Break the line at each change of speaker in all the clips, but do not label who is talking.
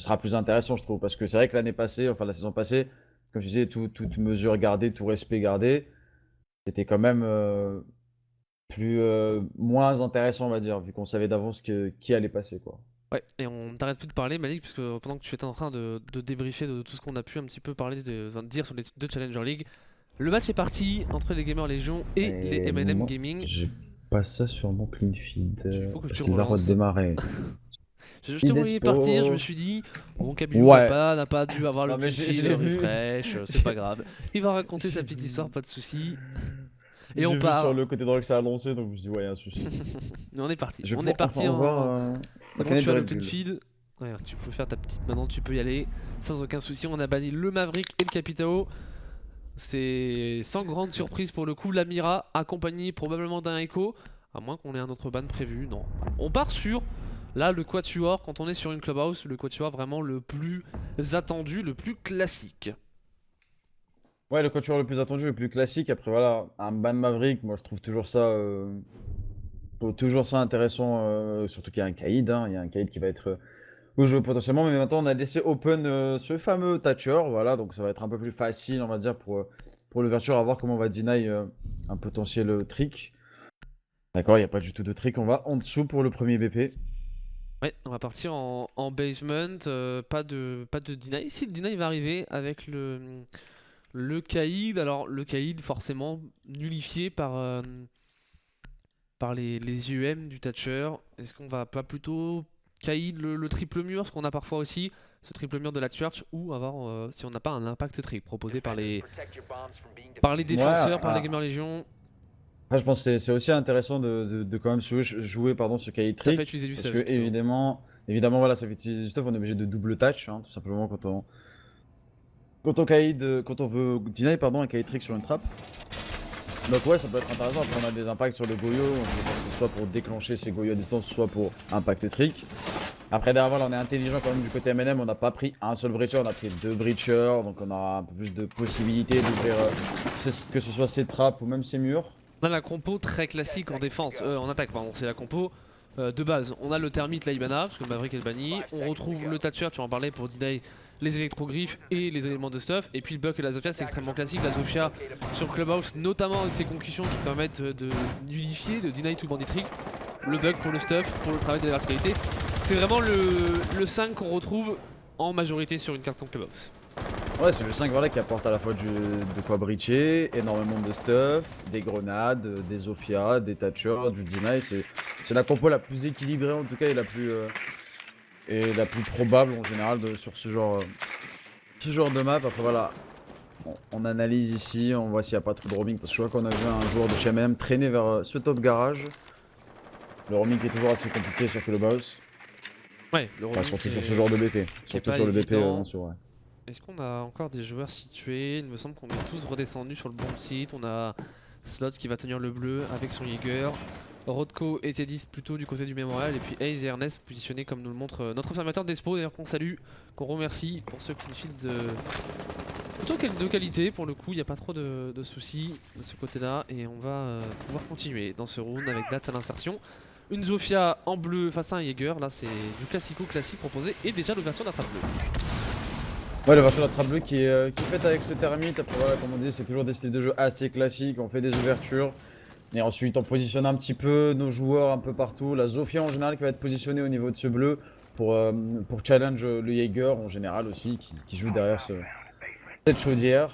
ce sera plus intéressant, je trouve. Parce que c'est vrai que l'année passée, enfin la saison passée, comme je disais, toute mesure gardée, tout respect gardé, c'était quand même moins intéressant, on va dire, vu qu'on savait d'avance qui allait passer, quoi.
Ouais, et on t'arrête plus de parler, Malik, puisque pendant que tu étais en train de débriefer de tout ce qu'on a pu un petit peu parler, enfin, de dire sur les deux Challenger League, le match est parti entre les Gamers Légion et les
Et
M&M
moi,
Gaming.
j'ai pas ça sur mon clean feed,
Il faut que tu
parce qu'il va
relances.
redémarrer.
Je te voyais partir, je me
Idespo.
suis dit, bon, Kabilou
Ouais.
n'a pas dû avoir le
Non, mais
clean
je
feed,
l'ai vu.
refresh, c'est pas grave. Il va raconter sa
J'ai
petite histoire,
vu.
pas de soucis. Et on
J'ai vu sur
part.
le côté droit que ça a lancé, donc je me suis dit, ouais, y a un souci.
Mais on est parti.
Je vais
On est
enfin
parti
avoir
en.
ma
C'est bon,
canette
tu
de
as le
Red
clean
Bull.
feed. Ouais, tu peux faire ta petite maintenant, tu peux y aller sans aucun souci. On a banni le Maverick et le Capitao. C'est sans grande surprise pour le coup. L'Amira accompagné probablement d'un Echo. À moins qu'on ait un autre ban prévu. Non. On part sur. Là, le Quatuor, quand on est sur une Clubhouse, le Quatuor vraiment le plus attendu, le plus classique.
Ouais, le quatuor le plus attendu, le plus classique. Après, voilà, un ban Maverick, moi je trouve toujours ça intéressant, surtout qu'il y a un Kaïd, hein, il y a un Kaïd qui va être au jeu potentiellement. Mais maintenant, on a laissé open ce fameux Thatcher, voilà, donc ça va être un peu plus facile, on va dire, pour l'ouverture, à voir comment on va deny un potentiel trick. D'accord, il n'y a pas du tout de trick, on va en dessous pour le premier BP.
Ouais, on va partir en basement. Pas de deny. Si le deny va arriver avec le Kaïd. Alors, le Kaïd, forcément, nullifié par les IEM du Thatcher. Est-ce qu'on va pas plutôt Kaïd le triple mur, ce qu'on a parfois aussi, ce triple mur de la Church, ou avoir, si on n'a pas un impact trick proposé par les
Ouais,
défenseurs, par les Gamer Legion,
après, je pense que c'est aussi intéressant de quand même jouer pardon, ce Kaïd
ça fait
trick,
utiliser du
parce
stuff
que
du coup.
évidemment, voilà, ça fait utiliser du stuff, on est obligé de double touch, hein, tout simplement quand on veut deny pardon, un Kaïd trick sur une trappe. Donc ouais, ça peut être intéressant. Après, on a des impacts sur le Goyo. Je pense que c'est soit pour déclencher ces Goyo à distance, soit pour impact trick. Après, derrière, voilà, on est intelligent quand même du côté M&M. On n'a pas pris un seul breacher, on a pris deux breachers. Donc on aura un peu plus de possibilités d'ouvrir que ce soit ses trappes ou même ses murs.
On a la compo très classique en défense, en attaque pardon, c'est la compo de base. On a le Thermite, la Ibana, parce que le Maverick est le banni. On retrouve le Thatcher, tu en parlais pour deny les électrogriffes et les éléments de stuff. Et puis le Buck et la Zofia, c'est extrêmement classique. La Zofia sur Clubhouse, notamment avec ses concussions qui permettent de nullifier, de deny tout bandit trick. Le Buck pour le stuff, pour le travail de la verticalité. C'est vraiment le 5 qu'on retrouve en majorité sur une carte comme Clubhouse.
Ouais, c'est le 5 voilà, qui apporte à la fois de quoi breacher, énormément de stuff, des grenades, des Zofia, des Thatchers, du deny. C'est la compo la plus équilibrée en tout cas et la plus probable en général sur ce genre de map. Après voilà, on analyse ici, on voit s'il n'y a pas trop de roaming. Parce que je crois qu'on a vu un joueur de chez MM traîner vers ce top garage. Le roaming est toujours assez compliqué sur Clubhouse.
Ouais, le
Enfin,
roaming
surtout sur ce genre de BP.
qui est
Surtout
pas
sur le BP
évident.
en soi. Ouais.
Est-ce qu'on a encore des joueurs situés? Il me semble qu'on est tous redescendus sur le bon site. On a Slots qui va tenir le bleu avec son Jaeger. Rodko et Teddy plutôt du côté du mémorial. Et puis Ace et Ernest positionnés comme nous le montre notre observateur d'Espo, d'ailleurs qu'on salue, qu'on remercie pour ce clean feed plutôt de qualité. Pour le coup, il n'y a pas trop de soucis de ce côté-là. Et on va pouvoir continuer dans ce round avec date à l'insertion. Une Zofia en bleu face à un Jaeger. Là, c'est du classico classique proposé. Et déjà l'ouverture de la trappe bleue.
Ouais, la version de la trappe bleue qui est faite avec ce thermite. Après, voilà, comme on dit, c'est toujours des styles de jeu assez classiques. On fait des ouvertures. Et ensuite, on positionne un petit peu nos joueurs un peu partout. La Zofia en général qui va être positionnée au niveau de ce bleu pour challenge le Jaeger en général aussi qui joue derrière cette chaudière.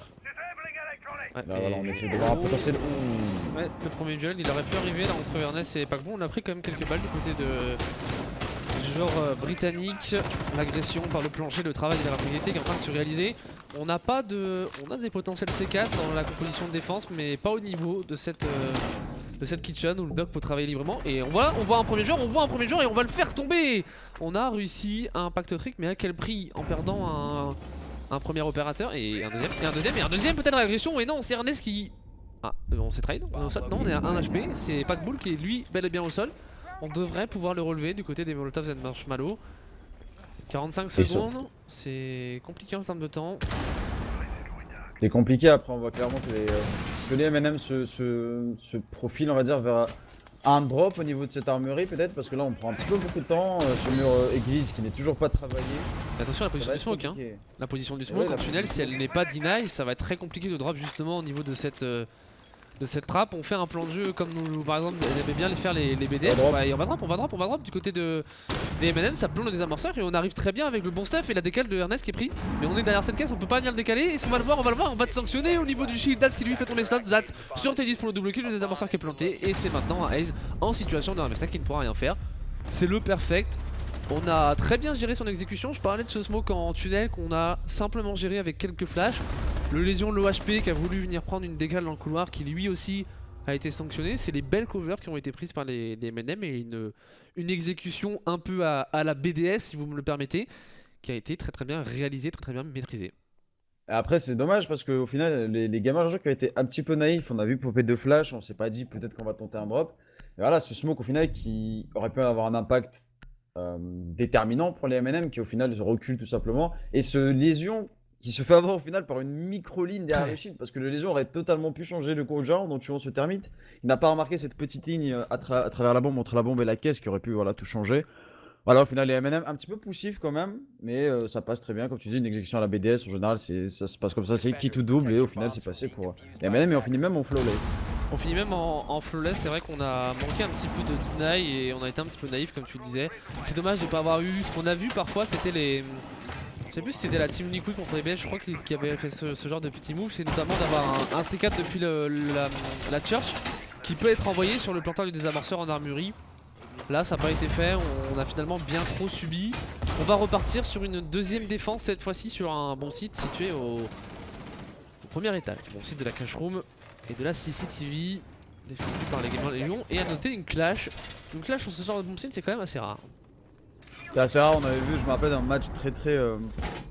Ouais,
Là, voilà, on
et...
essaie de voir un potentiel. Ouh.
Ouais, le premier duel, il aurait pu arriver là entre Ernest et Paquebot. On a pris quand même quelques balles du côté du joueur britannique. L'agression par le plancher, le travail de la rapidité qui est en train de se réaliser. On a des potentiels C4 dans la composition de défense, mais pas au niveau de cette kitchen où le Buck peut travailler librement. Et on voit un premier joueur, et on va le faire tomber. On a réussi un impact trick, mais à quel prix? En perdant un premier opérateur et un deuxième, et un deuxième peut-être l'agression. Et non, c'est Ernest qui... Ah, on s'est trade, on est au sol. Non, on est à 1 HP. C'est Paquebot qui est lui bel et bien au sol. On devrait pouvoir le relever du côté des Molotovs and Marshmallow. 45 secondes, c'est compliqué en termes de temps.
C'est compliqué après, on voit clairement que les M&M se profilent, on va dire, vers un drop au niveau de cette armurerie peut-être, parce que là on prend un petit peu beaucoup de temps sur le mur église qui n'est toujours pas travaillé.
Mais attention à la
Ça
position
va
du
être
smoke, hein.
compliqué.
La position du
Ouais,
smoke
la
en tunnel, si
position.
elle n'est pas deny, ça va être très compliqué de drop justement au niveau de cette trappe. On fait un plan de jeu comme nous, par exemple, on aimait bien les faire les BDS.
drop.
Et on va drop du côté des M&M, ça plombe le désamorceur et on arrive très bien avec le bon stuff et la décale de Ernest qui est pris. Mais on est derrière cette caisse, on peut pas venir le décaler. Est-ce qu'on va le voir? On va le voir, on va te sanctionner au niveau du shield. Zats qui lui fait tomber slot, Zats sur T10 pour le double kill, le désamorceur qui est planté. Et c'est maintenant un Ace en situation de Ernest qui ne pourra rien faire. C'est le perfect. On a très bien géré son exécution. Je parlais de ce smoke en tunnel qu'on a simplement géré avec quelques flashs. Le lésion low HP qui a voulu venir prendre une décale dans le couloir qui lui aussi a été sanctionné. C'est les belles covers qui ont été prises par les M&M et une exécution un peu à la BDS si vous me le permettez, qui a été très bien réalisée, très bien maîtrisée.
Après c'est dommage parce qu'au final les gamers qui ont été un petit peu naïfs, on a vu popper 2 flash, on s'est pas dit peut-être qu'on va tenter un drop. Et voilà, ce smoke au final qui aurait pu avoir un impact déterminant pour les M&M qui au final se reculent tout simplement. Et ce lésion qui se fait avoir au final par une micro-ligne derrière le shield parce que le lésion aurait totalement pu changer le cours genre dont tuant ce termite. Il n'a pas remarqué cette petite ligne à travers la bombe entre la bombe et la caisse qui aurait pu voilà, tout changer. Voilà, au final les M&M un petit peu poussifs quand même, mais ça passe très bien. Comme tu dis, une exécution à la BDS en général ça se passe comme ça, c'est qui tout double et au final c'est passé pour les M&M et on finit même en flawless.
On finit même en flawless, c'est vrai qu'on a manqué un petit peu de deny et on a été un petit peu naïf comme tu le disais. C'est dommage de ne pas avoir eu ce qu'on a vu parfois, c'était les... Je sais plus si c'était la team Liquid contre les BS, je crois qui avait fait ce genre de petit move, c'est notamment d'avoir un C4 depuis la church qui peut être envoyé sur le planteur du désamorceur en armurerie. Là ça n'a pas été fait, on a finalement bien trop subi. On va repartir sur une deuxième défense cette fois-ci sur un bon site situé au premier étage, bon site de la cache room et de la CCTV défendu par les Gamers Légion. Et à noter une clash. Une clash sur ce genre de bon site c'est quand même assez rare.
C'est assez rare, on avait vu, je me rappelle d'un match très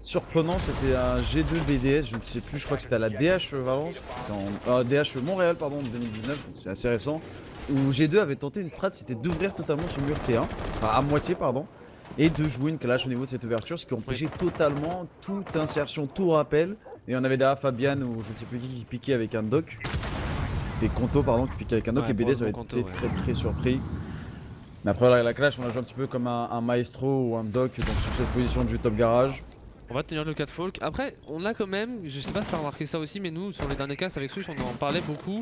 surprenant, c'était un G2 BDS, je ne sais plus, je crois que c'était à la DH Valence, c'est en DH Montréal pardon, en 2019, donc c'est assez récent, où G2 avait tenté une strat, c'était d'ouvrir totalement ce mur T1, enfin à moitié pardon, et de jouer une clash au niveau de cette ouverture, ce qui empêchait totalement toute insertion, tout rappel, et on avait derrière Fabian ou je ne sais plus qui piquait avec un doc, des contos pardon, qui piquaient avec un doc, et BDS avait été très surpris. Mais après la clash on a joué un petit peu comme un maestro ou un doc donc sur cette position du top garage.
On va tenir le catwalk. Après on a quand même, je sais pas si t'as remarqué ça aussi mais nous sur les derniers casts avec Switch on en parlait beaucoup.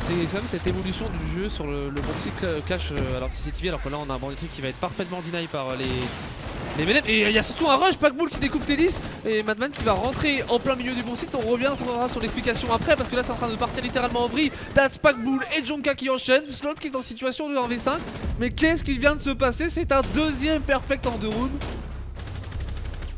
C'est quand même cette évolution du jeu sur le bon petit clash à l'anti-CTV alors que là on a un banditry qui va être parfaitement deny par les MNM. Et il y a surtout un rush Packbull qui découpe T10 et Madman qui va rentrer en plein milieu du bon site. On reviendra sur l'explication après parce que là c'est en train de partir littéralement en vrille. That's Packbull et Jonka qui enchaînent, Slot qui est en situation de 1v5. Mais qu'est-ce qui vient de se passer? C'est un deuxième perfect en 2 rounds.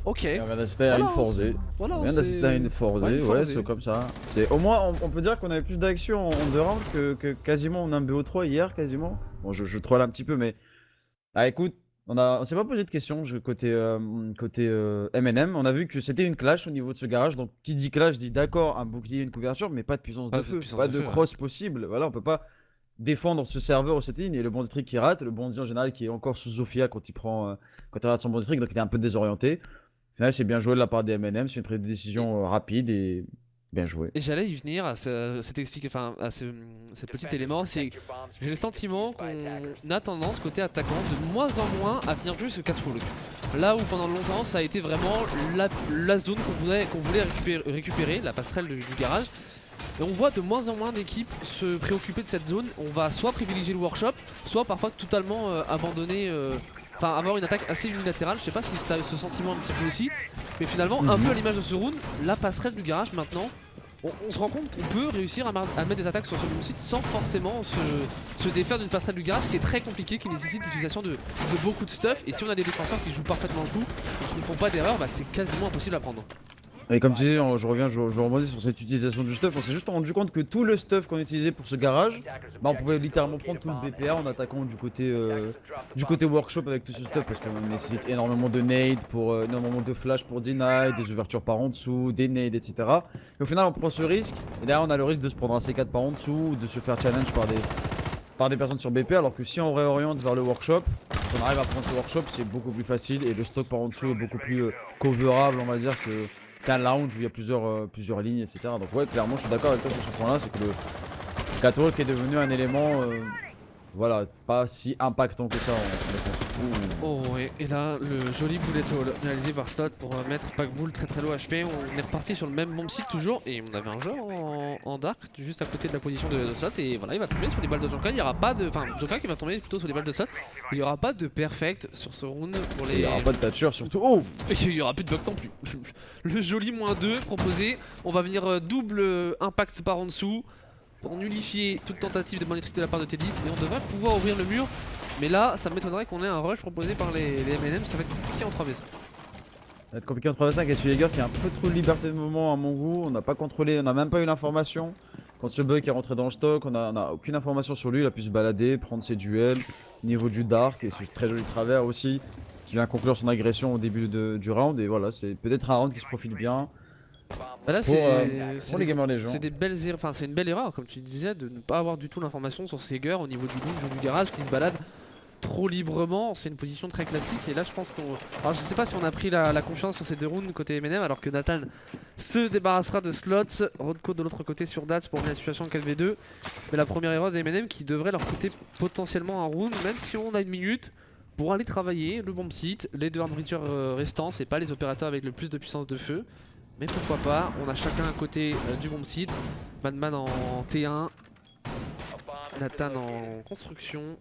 Ok.
On vient d'assister à une forcée.
Voilà,
on vient d'assister à une forcée, ouais, c'est comme ça. Au moins on peut dire qu'on avait plus d'action en 2 rounds que quasiment en un BO3 hier quasiment. Bon je troll un petit peu mais... Ah écoute, on s'est pas posé de questions côté M&M, on a vu que c'était une clash au niveau de ce garage, donc qui dit clash dit d'accord un bouclier, une couverture, mais pas de puissance de feu, pas de cross possible, voilà on peut pas défendre ce serveur ou cette ligne, et le bandit qui rate, le bandit en général qui est encore sous Zofia quand il rate son bandit donc il est un peu désorienté. Au final c'est bien joué de la part des M&M, c'est une prise de décision rapide et bien joué.
Et j'allais y venir à cet petit élément, c'est j'ai le sentiment qu'on a tendance côté attaquant de moins en moins à venir jouer ce catwalk. Là où pendant longtemps ça a été vraiment la zone qu'on voulait récupérer, la passerelle du garage. Et on voit de moins en moins d'équipes se préoccuper de cette zone. On va soit privilégier le workshop, soit parfois totalement abandonner, enfin avoir une attaque assez unilatérale. Je sais pas si tu as ce sentiment un petit peu aussi, mais finalement un peu à l'image de ce round, la passerelle du garage maintenant, on se rend compte qu'on peut réussir à mettre des attaques sur ce même site sans forcément se défaire d'une passerelle du garage qui est très compliquée, qui nécessite l'utilisation de beaucoup de stuff. Et si on a des défenseurs qui jouent parfaitement le coup, qui ne font pas d'erreur, bah c'est quasiment impossible à prendre.
Et comme tu disais, je rebondis sur cette utilisation du stuff, on s'est juste rendu compte que tout le stuff qu'on utilisait pour ce garage, bah on pouvait littéralement prendre tout le BPA en attaquant du côté workshop avec tout ce stuff parce qu'on nécessite énormément de nades, énormément de flash pour deny, des ouvertures par en dessous, des nades, etc. Et au final on prend ce risque, et derrière on a le risque de se prendre un C4 par en dessous, de se faire challenge par des personnes sur BP, alors que si on réoriente vers le workshop, si on arrive à prendre ce workshop c'est beaucoup plus facile et le stock par en dessous est beaucoup plus coverable on va dire qu'un lounge où il y a plusieurs lignes, etc. Donc ouais, clairement, je suis d'accord avec toi sur ce point-là, c'est que le catwalk est devenu un élément voilà, pas si impactant que ça en défense.
Oh ouais, et là le joli bullet hole réalisé par Slot pour mettre Packbull très low HP. On est reparti sur le même bomb site toujours et on avait un joueur en dark juste à côté de la position de Slot et voilà, il va tomber sur les balles de Jonka. Il y aura pas de, enfin Jonka qui va tomber plutôt sur les balles de Slot. Il y aura pas de perfect sur ce round pour les.
Il y aura pas de Thatcher surtout. Oh,
Et il y aura plus de bug non plus. Le joli -2 proposé. On va venir double impact par en dessous pour nullifier toute tentative de bonne trick de la part de T10 et on devrait pouvoir ouvrir le mur. Mais là, ça m'étonnerait qu'on ait un rush proposé par les M&M, ça va être compliqué en 3v5.
ça va être compliqué en 3v5 et Suyeger qui a un peu trop de liberté de mouvement à mon goût. On n'a pas contrôlé, on n'a même pas eu l'information. Quand ce bug est rentré dans le stock, on a aucune information sur lui. Il a pu se balader, prendre ses duels, au niveau du dark et ce très joli travers aussi, qui vient conclure son agression au début du round. Et voilà, c'est peut-être un round qui se profile bien.
Bah là,
pour les gamers légendes.
C'est des belles erreurs, enfin c'est une belle erreur comme tu disais de ne pas avoir du tout l'information sur Seger au niveau du lounge ou du garage qui se balade trop librement. C'est une position très classique et là je pense qu'on... Alors je sais pas si on a pris la confiance sur ces deux rounds côté M&M alors que Nathan se débarrassera de Slots, Rodco de l'autre côté sur Dats pour la situation 4v2. Mais la première erreur des M&M qui devrait leur coûter potentiellement un round même si on a une minute pour aller travailler le bomb site, les deux arbitreurs restants, c'est pas les opérateurs avec le plus de puissance de feu. Mais pourquoi pas, on a chacun un côté du bomb site, Madman en T1, Nathan en construction.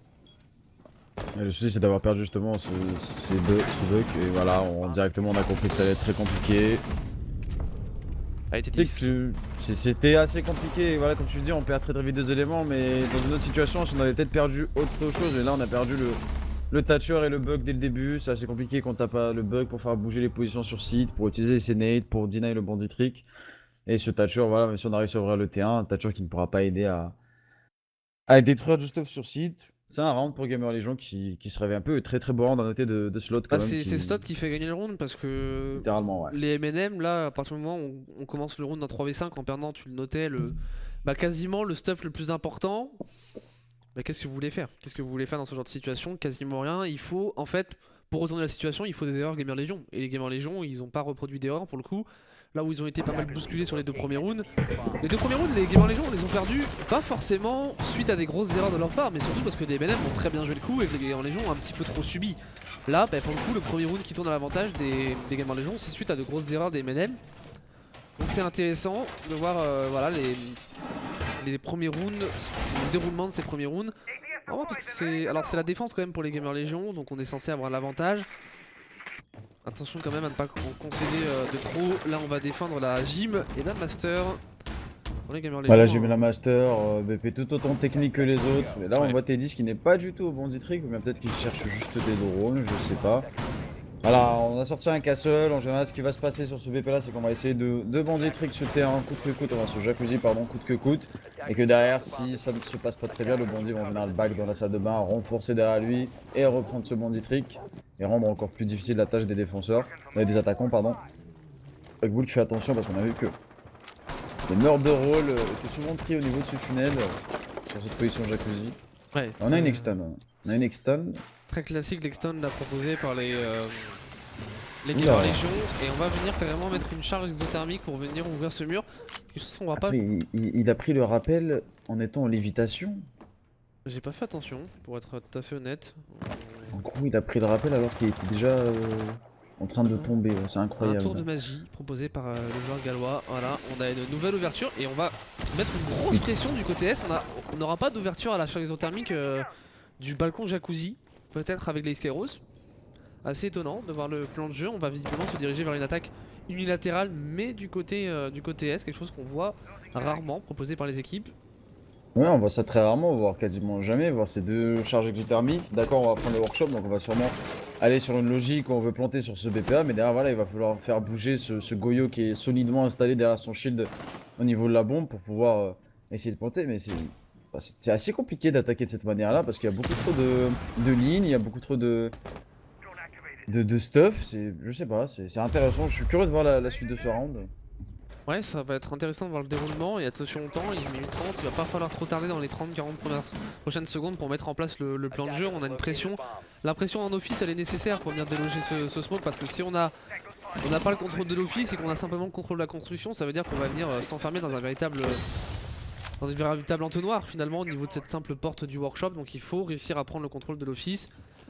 Et le souci c'est d'avoir perdu justement ce bug et voilà, directement on a compris que ça allait être très compliqué.
Allez, T10.
C'était assez compliqué, voilà comme tu dis on perd très vite deux éléments mais dans une autre situation on avait peut-être perdu autre chose et là on a perdu le Thatcher et le bug dès le début. C'est assez compliqué quand t'as pas le bug pour faire bouger les positions sur site, pour utiliser ses nades, pour deny le bandit trick. Et ce Thatcher, voilà, même si on a réussi à ouvrir le T1, un Thatcher qui ne pourra pas aider à détruire du stuff sur site. C'est un round pour Gamer Legion qui se réveille un peu, très beau round à noter de Slot quand même.
C'est Slot qui fait gagner le round parce que
littéralement, ouais.
Les M&M là, à partir du moment où on commence le round en 3v5 en perdant, tu le notais, quasiment le stuff le plus important. Mais qu'est-ce que vous voulez faire? Qu'est-ce que vous voulez faire dans ce genre de situation? Quasiment rien. Il faut, en fait, pour retourner la situation, il faut des erreurs Gamer Legion. Et les Gamer Legion, ils n'ont pas reproduit d'erreurs pour le coup. Là où ils ont été pas mal bousculés sur les deux premiers rounds. Les deux premiers rounds, les Gamer Legion, on les ont perdus, pas forcément suite à des grosses erreurs de leur part, mais surtout parce que les M&M ont très bien joué le coup et que les Gamer Legion ont un petit peu trop subi. Là, pour le coup, le premier round qui tourne à l'avantage des Gamer Legion, c'est suite à de grosses erreurs des M&M. Donc c'est intéressant de voir voilà, les premiers rounds, le déroulement de ces premiers rounds. Parce que c'est la défense quand même pour les Gamer Legion, donc on est censé avoir l'avantage. Attention quand même à ne pas concéder de trop. Là on va défendre la gym et la master. On est Gamer Legion.
Voilà, j'ai mis la master, BP tout autant technique que les autres. Mais là on voit T10 qui n'est pas du tout au bandit trick, ou bien peut-être qu'il cherche juste des drones, je sais pas. Voilà, on a sorti un castle. En général, ce qui va se passer sur ce BP là, c'est qu'on va essayer de bandit trick sur le terrain, coûte que coûte, enfin ce jacuzzi, pardon, coûte que coûte. Et que derrière, si ça ne se passe pas très bien, le bandit va en général back dans la salle de bain, renforcer derrière lui et reprendre ce bandit trick. Et rendre encore plus difficile la tâche des défenseurs, des attaquants, pardon. Packbull qui fait attention parce qu'on a vu que les meurtres de rôle étaient souvent pris au niveau de ce tunnel sur cette position jacuzzi.
Ouais,
on a une extend, on a une extend.
Très classique l'extend là proposé par les Gamer Legion et on va venir carrément mettre une charge exothermique pour venir ouvrir ce mur. On va pas...
il a pris le rappel en étant en lévitation.
J'ai pas fait attention pour être tout à fait honnête.
En gros il a pris le rappel alors qu'il était déjà en train de tomber, c'est incroyable.
Un tour de magie proposé par le joueur gallois. Voilà, on a une nouvelle ouverture et on va mettre une grosse pression du côté S. On n'aura pas d'ouverture à la charge exothermique du balcon jacuzzi. Peut-être avec les Skyros. Assez étonnant de voir le plan de jeu. On va visiblement se diriger vers une attaque unilatérale, mais du côté S, quelque chose qu'on voit rarement proposé par les équipes.
Ouais, on voit ça très rarement, voire quasiment jamais, voir ces deux charges exothermiques. D'accord, on va prendre le workshop, donc on va sûrement aller sur une logique où on veut planter sur ce BPA, mais derrière, voilà, il va falloir faire bouger ce Goyo qui est solidement installé derrière son shield au niveau de la bombe pour pouvoir essayer de planter, mais c'est assez compliqué d'attaquer de cette manière-là parce qu'il y a beaucoup trop de lignes, il y a beaucoup trop de stuff, je sais pas, c'est intéressant, je suis curieux de voir la suite de ce round.
Ouais, ça va être intéressant de voir le déroulement et attention au temps, il est minute 30, il va pas falloir trop tarder dans les 30-40 prochaines secondes pour mettre en place le plan de jeu. On a une pression, la pression en office elle est nécessaire pour venir déloger ce smoke parce que si on n'a pas le contrôle de l'office et qu'on a simplement le contrôle de la construction, ça veut dire qu'on va venir s'enfermer dans un véritable dans une véritable entonnoir finalement au niveau de cette simple porte du workshop. Donc il faut réussir à prendre le contrôle de l'office.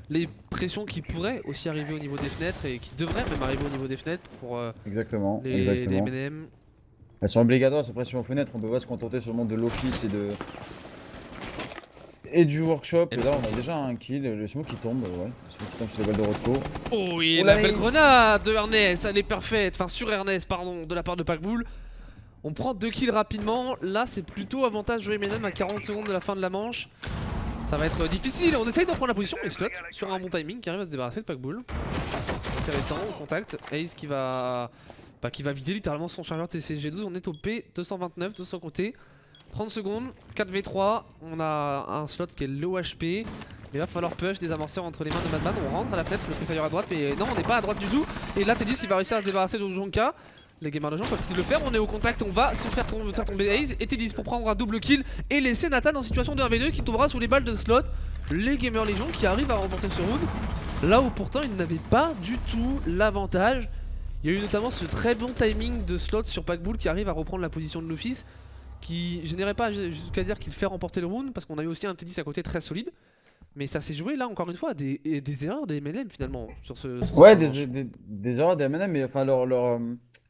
Les pressions qui pourraient aussi arriver au niveau des fenêtres et qui devraient même arriver au niveau des fenêtres pour
Exactement,
les
exactement.
M&M.
Elles sont obligatoires ces pressions aux fenêtres, on peut pas se contenter seulement de l'office et du workshop. Et là on a déjà un kill, le smoke qui tombe, ouais. Le smoke qui tombe sur les balles de retour.
Oh oui,
Oh
la
là,
belle grenade de Ernest, elle est parfaite, enfin sur Ernest pardon, de la part de Packbull. On prend 2 kills rapidement, là c'est plutôt avantage jouer M&M à 40 secondes de la fin de la manche. Ça va être difficile, on essaye de prendre la position, mais Slot sur un bon timing qui arrive à se débarrasser de Packbull. Intéressant, au contact, Ace qui va vider littéralement son chargeur TCG12, on est au P229 de son côté. 30 secondes, 4v3, on a un Slot qui est low HP. Il va falloir push des amorceurs entre les mains de Madman, on rentre à la fenêtre, le Free Fire à droite, mais non on n'est pas à droite du tout. Et là Teddy il va réussir à se débarrasser de Jonka. Les gamers de gens peuvent-ils le faire? On est au contact, on va se faire tomber Ace et Teddy pour prendre un double kill et laisser Nathan en situation de 1v2 qui tombera sous les balles de Slot. Les gamers légion qui arrivent à remporter ce round. Là où pourtant ils n'avaient pas du tout l'avantage. Il y a eu notamment ce très bon timing de Slot sur Packbull qui arrive à reprendre la position de l'office. Qui, je n'irais pas jusqu'à dire qu'il fait remporter le round parce qu'on a eu aussi un Teddy à côté très solide. Mais ça s'est joué là encore une fois à des erreurs des M&M finalement sur ce
Ouais,
match.
des erreurs des M&M, mais enfin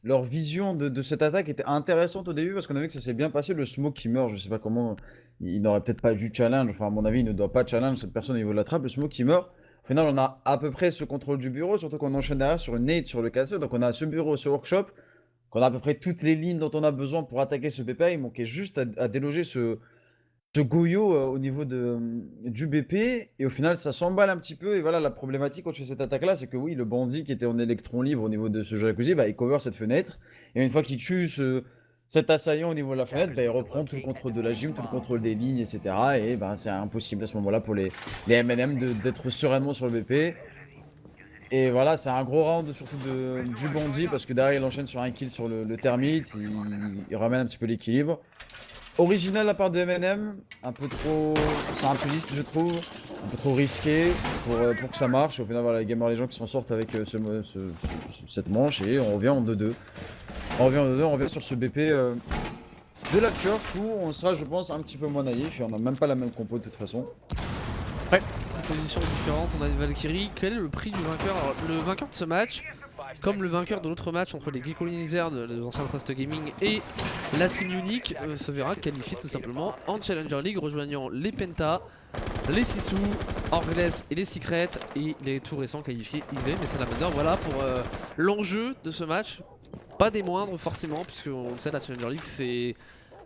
leur vision de cette attaque était intéressante au début parce qu'on a vu que ça s'est bien passé. Le smoke qui meurt, je sais pas comment, il n'aurait peut-être pas dû challenge, enfin à mon avis il ne doit pas challenge cette personne au niveau de la trappe. Le smoke qui meurt, au final on a à peu près ce contrôle du bureau, surtout qu'on enchaîne derrière sur une nade sur le casseur, donc on a ce bureau, ce workshop, qu'on a à peu près toutes les lignes dont on a besoin pour attaquer ce BP. Il manquait juste à déloger ce Goyo au niveau du BP, et au final ça s'emballe un petit peu. Et voilà, la problématique quand tu fais cette attaque là, c'est que oui, le bandit qui était en électron libre au niveau de ce jacuzzi, bah, il cover cette fenêtre, et une fois qu'il tue cet assaillant au niveau de la fenêtre, bah, il reprend tout le contrôle de la gym, tout le contrôle des lignes, etc. Et bah, c'est impossible à ce moment là pour les M&M d'être sereinement sur le BP. Et voilà, c'est un gros round surtout du bandit, parce que derrière il enchaîne sur un kill sur le termite, il ramène un petit peu l'équilibre. Original la part de M&M, un peu trop simpliste je trouve, un peu trop risqué pour que ça marche. Au final voilà, les gamers les gens qui s'en sortent avec cette manche, et on revient en 2-2. On revient sur ce BP de la Church où on sera je pense un petit peu moins naïf et on n'a même pas la même compo de toute façon.
Ouais, position différente, on a une Valkyrie. Quel est le prix du vainqueur? Alors, le vainqueur de ce match, comme le vainqueur de l'autre match entre les Geekolinizer de l'ancien Trust Gaming et la Team Unique, se verra qualifié tout simplement en Challenger League, rejoignant les Penta, les Sisu, Orgles et les Secrets, et les tout récents qualifiés IVM et Salamander. Voilà pour l'enjeu de ce match. Pas des moindres forcément, puisque on le sait, la Challenger League c'est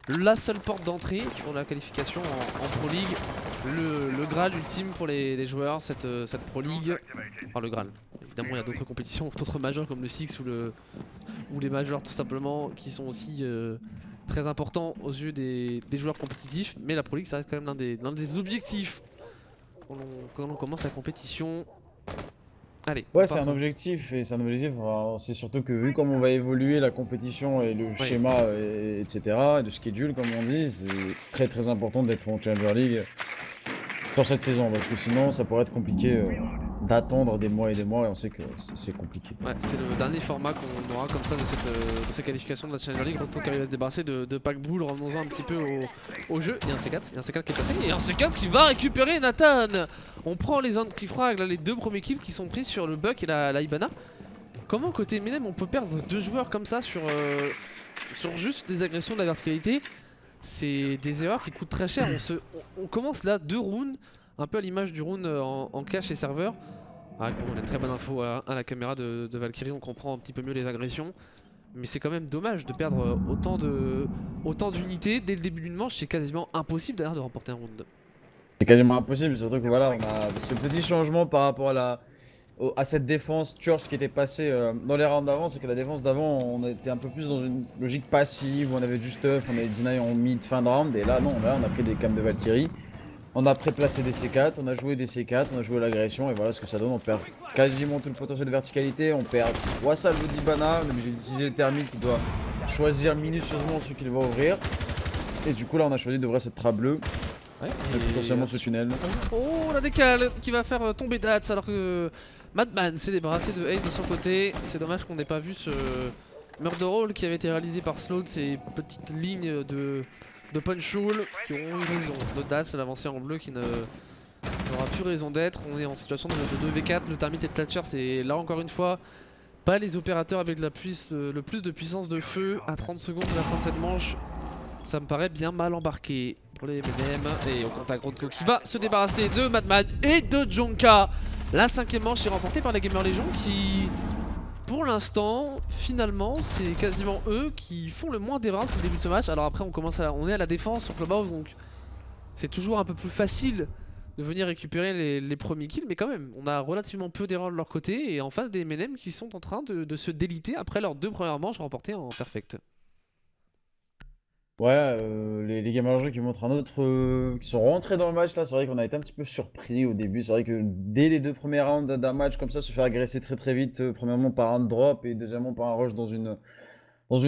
la seule porte d'entrée pour la qualification en Pro League. Le Graal ultime pour les joueurs, cette Pro League. Enfin le Graal. Évidemment il y a d'autres compétitions, d'autres majors comme le Six ou les majors tout simplement, qui sont aussi très importants aux yeux des joueurs compétitifs. Mais la Pro League ça reste quand même l'un des objectifs quand on commence la compétition. Allez,
Ouais, c'est un objectif, et c'est un objectif, c'est surtout que vu comme on va évoluer la compétition et le schéma, etc., et le schedule comme on dit, c'est très très important d'être en Challenger League sur cette saison, parce que sinon ça pourrait être compliqué d'attendre des mois et on sait que c'est compliqué.
Ouais, c'est le dernier format qu'on aura comme ça de cette qualification de la Challenger League. Roto qui arrive à se débarrasser de Packbull. Revenons-en un petit peu au jeu. Il y a un C4, qui est passé, et un C4 qui va récupérer Nathan. On prend les anti-frags, là, les deux premiers kills qui sont pris sur le Buck et la Ibana. Comment côté MNM on peut perdre deux joueurs comme ça sur juste des agressions de la verticalité? C'est des erreurs qui coûtent très cher. On commence là 2 rounds, un peu à l'image du round en cache et serveur. Ah, bon, on a très bonne info à la caméra de Valkyrie, on comprend un petit peu mieux les agressions. Mais c'est quand même dommage de perdre autant d'unités dès le début d'une manche. C'est quasiment impossible d'ailleurs de remporter un round.
C'est quasiment impossible, surtout que voilà, on a ce petit changement par rapport à cette défense Church qui était passée dans les rounds d'avant. C'est que la défense d'avant, on était un peu plus dans une logique passive, où on avait du stuff, on avait deny en mid fin de round, et là non, là on a pris des cams de Valkyrie. On a préplacé des C4, on a joué des C4, on a joué l'agression, et voilà ce que ça donne. On perd quasiment tout le potentiel de verticalité, on perd 3 salves d'Ibana, on est obligé d'utiliser le thermique qui doit choisir minutieusement ce qu'il va ouvrir. Et du coup là on a choisi d'ouvrir cette trappe bleue,
Ouais,
potentiellement ce tunnel.
Oh la décale qui va faire tomber Dats alors que Madman s'est débarrassé de Ace de son côté. C'est dommage qu'on n'ait pas vu ce murder roll qui avait été réalisé par Sloat, ces petites lignes de Punchul qui auront eu raison. De Dats, l'avancée en bleu qui n'aura plus raison d'être. On est en situation de 2v4. Le Termite et le Thatcher, c'est là encore une fois pas les opérateurs avec le plus de puissance de feu à 30 secondes de la fin de cette manche. Ça me paraît bien mal embarqué pour les MNM. Et au contact Rodko qui va se débarrasser de Madman et de Jonka. La 5ème manche est remportée par les Gamer Legion qui, pour l'instant, finalement, c'est quasiment eux qui font le moins d'erreurs depuis le début de ce match. Alors après, on est à la défense sur Clubhouse, donc c'est toujours un peu plus facile de venir récupérer les premiers kills. Mais quand même, on a relativement peu d'erreurs de leur côté. Et en face des MNM qui sont en train de se déliter après leurs 2 premières manches remportées en perfect.
Ouais, les gamers jeux qui montrent un autre. Qui sont rentrés dans le match là, c'est vrai qu'on a été un petit peu surpris au début. C'est vrai que dès les 2 premiers rounds d'un match comme ça, se faire agresser très vite, premièrement par un drop et deuxièmement par un rush dans une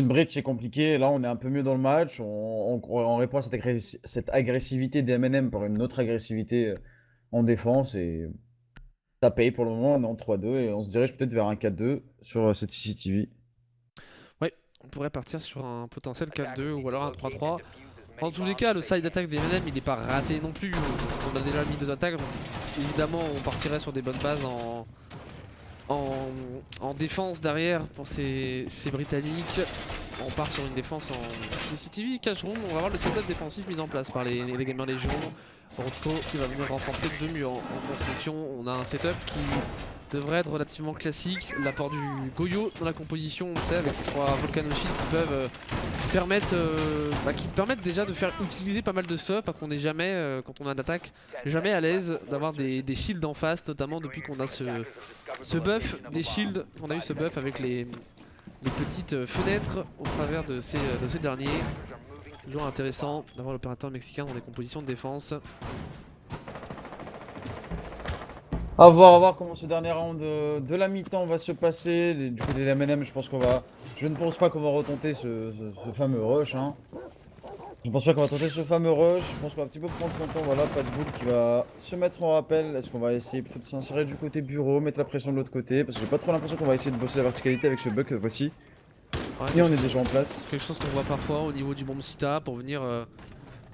breach, c'est compliqué. Là, on est un peu mieux dans le match. On répond à cette agressivité des MNM par une autre agressivité en défense et ça paye pour le moment. On est en 3-2 et on se dirige peut-être vers un 4-2 sur cette CCTV.
On pourrait partir sur un potentiel 4-2 ou alors un 3-3. En tous les cas, le side attack des MNM il n'est pas raté non plus. On a déjà mis 2 attaques. Évidemment, on partirait sur des bonnes bases en défense derrière pour ces Britanniques. On part sur une défense en CCTV, catch room. On va voir le setup défensif mis en place par les Gamers Légion. Rodko qui va venir renforcer 2 murs en construction. On a un setup qui devrait être relativement classique. L'apport du Goyo dans la composition, on sait, avec ces 3 Volcanoshields qui peuvent qui permettent déjà de faire utiliser pas mal de stuff parce qu'on n'est jamais, quand on a d'attaque, jamais à l'aise d'avoir des shields en face, notamment depuis qu'on a ce buff des shields. On a eu ce buff avec les petites fenêtres au travers de ces derniers. Toujours intéressant d'avoir l'opérateur mexicain dans les compositions de défense.
À voir comment ce dernier round de la mi-temps va se passer. Du côté des MNM, je ne pense pas qu'on va retenter ce fameux rush. Hein. Je ne pense pas qu'on va tenter ce fameux rush. Je pense qu'on va un petit peu prendre son temps. Voilà, pas de boule qui va se mettre en rappel. Est-ce qu'on va essayer plutôt de s'insérer du côté bureau, mettre la pression de l'autre côté? Parce que j'ai pas trop l'impression qu'on va essayer de bosser la verticalité avec ce bug cette fois-ci.
Ouais,
et on est déjà en place.
Quelque chose qu'on voit parfois au niveau du bomb sita pour venir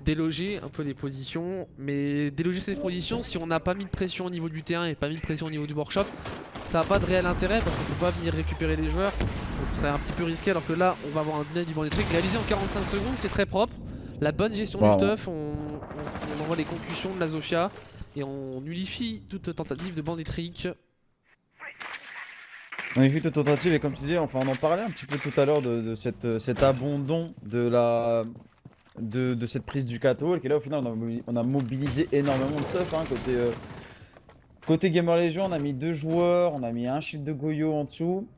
déloger un peu des positions. Mais déloger ces positions, si on n'a pas mis de pression au niveau du terrain et pas mis de pression au niveau du workshop, ça n'a pas de réel intérêt parce qu'on peut pas venir récupérer les joueurs. Donc ce serait un petit peu risqué, alors que là on va avoir un deny du bandit trick réalisé en 45 secondes, c'est très propre. La bonne gestion du stuff, on envoie les concussions de la Zofia et on nullifie toute tentative de bandit trick.
On a vu toute tentative et comme tu disais, enfin on en parlait un petit peu tout à l'heure de cet abandon de cette prise du Cato, et là au final on a mobilisé énormément de stuff hein, côté Gamer Legion. On a mis 2 joueurs, on a mis un shield de Goyo en dessous.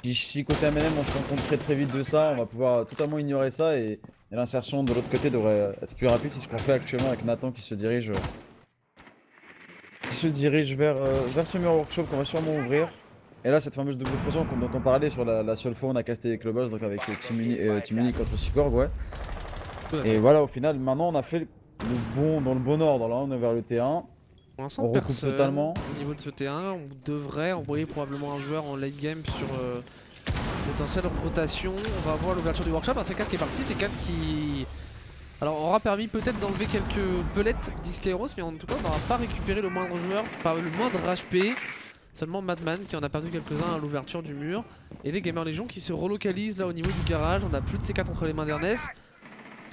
Si côté MNM on se rend compte très vite de ça, on va pouvoir totalement ignorer ça et l'insertion de l'autre côté devrait être plus rapide. C'est ce qu'on fait actuellement avec Nathan qui se dirige vers ce mur workshop qu'on va sûrement ouvrir. Et là, cette fameuse double pression dont on parlait sur la seule fois on a casté les Clubhouse, donc avec Team Uni contre Seacorg, ouais. Et voilà, au final, maintenant on a fait dans le bon ordre. Là, on est vers le T1.
Pour l'instant,
on recoupe totalement.
Au niveau de ce T1, on devrait envoyer probablement un joueur en late game sur potentielle rotation. On va voir l'ouverture du workshop. Un C4 qui est parti, C4 qui aura permis peut-être d'enlever quelques pelettes d'Xkairos, mais en tout cas, on n'aura pas récupéré le moindre joueur, pas le moindre HP. Seulement Madman qui en a perdu quelques-uns à l'ouverture du mur. Et les Gamer Legion qui se relocalisent là au niveau du garage. On a plus de C4 entre les mains d'Ernest.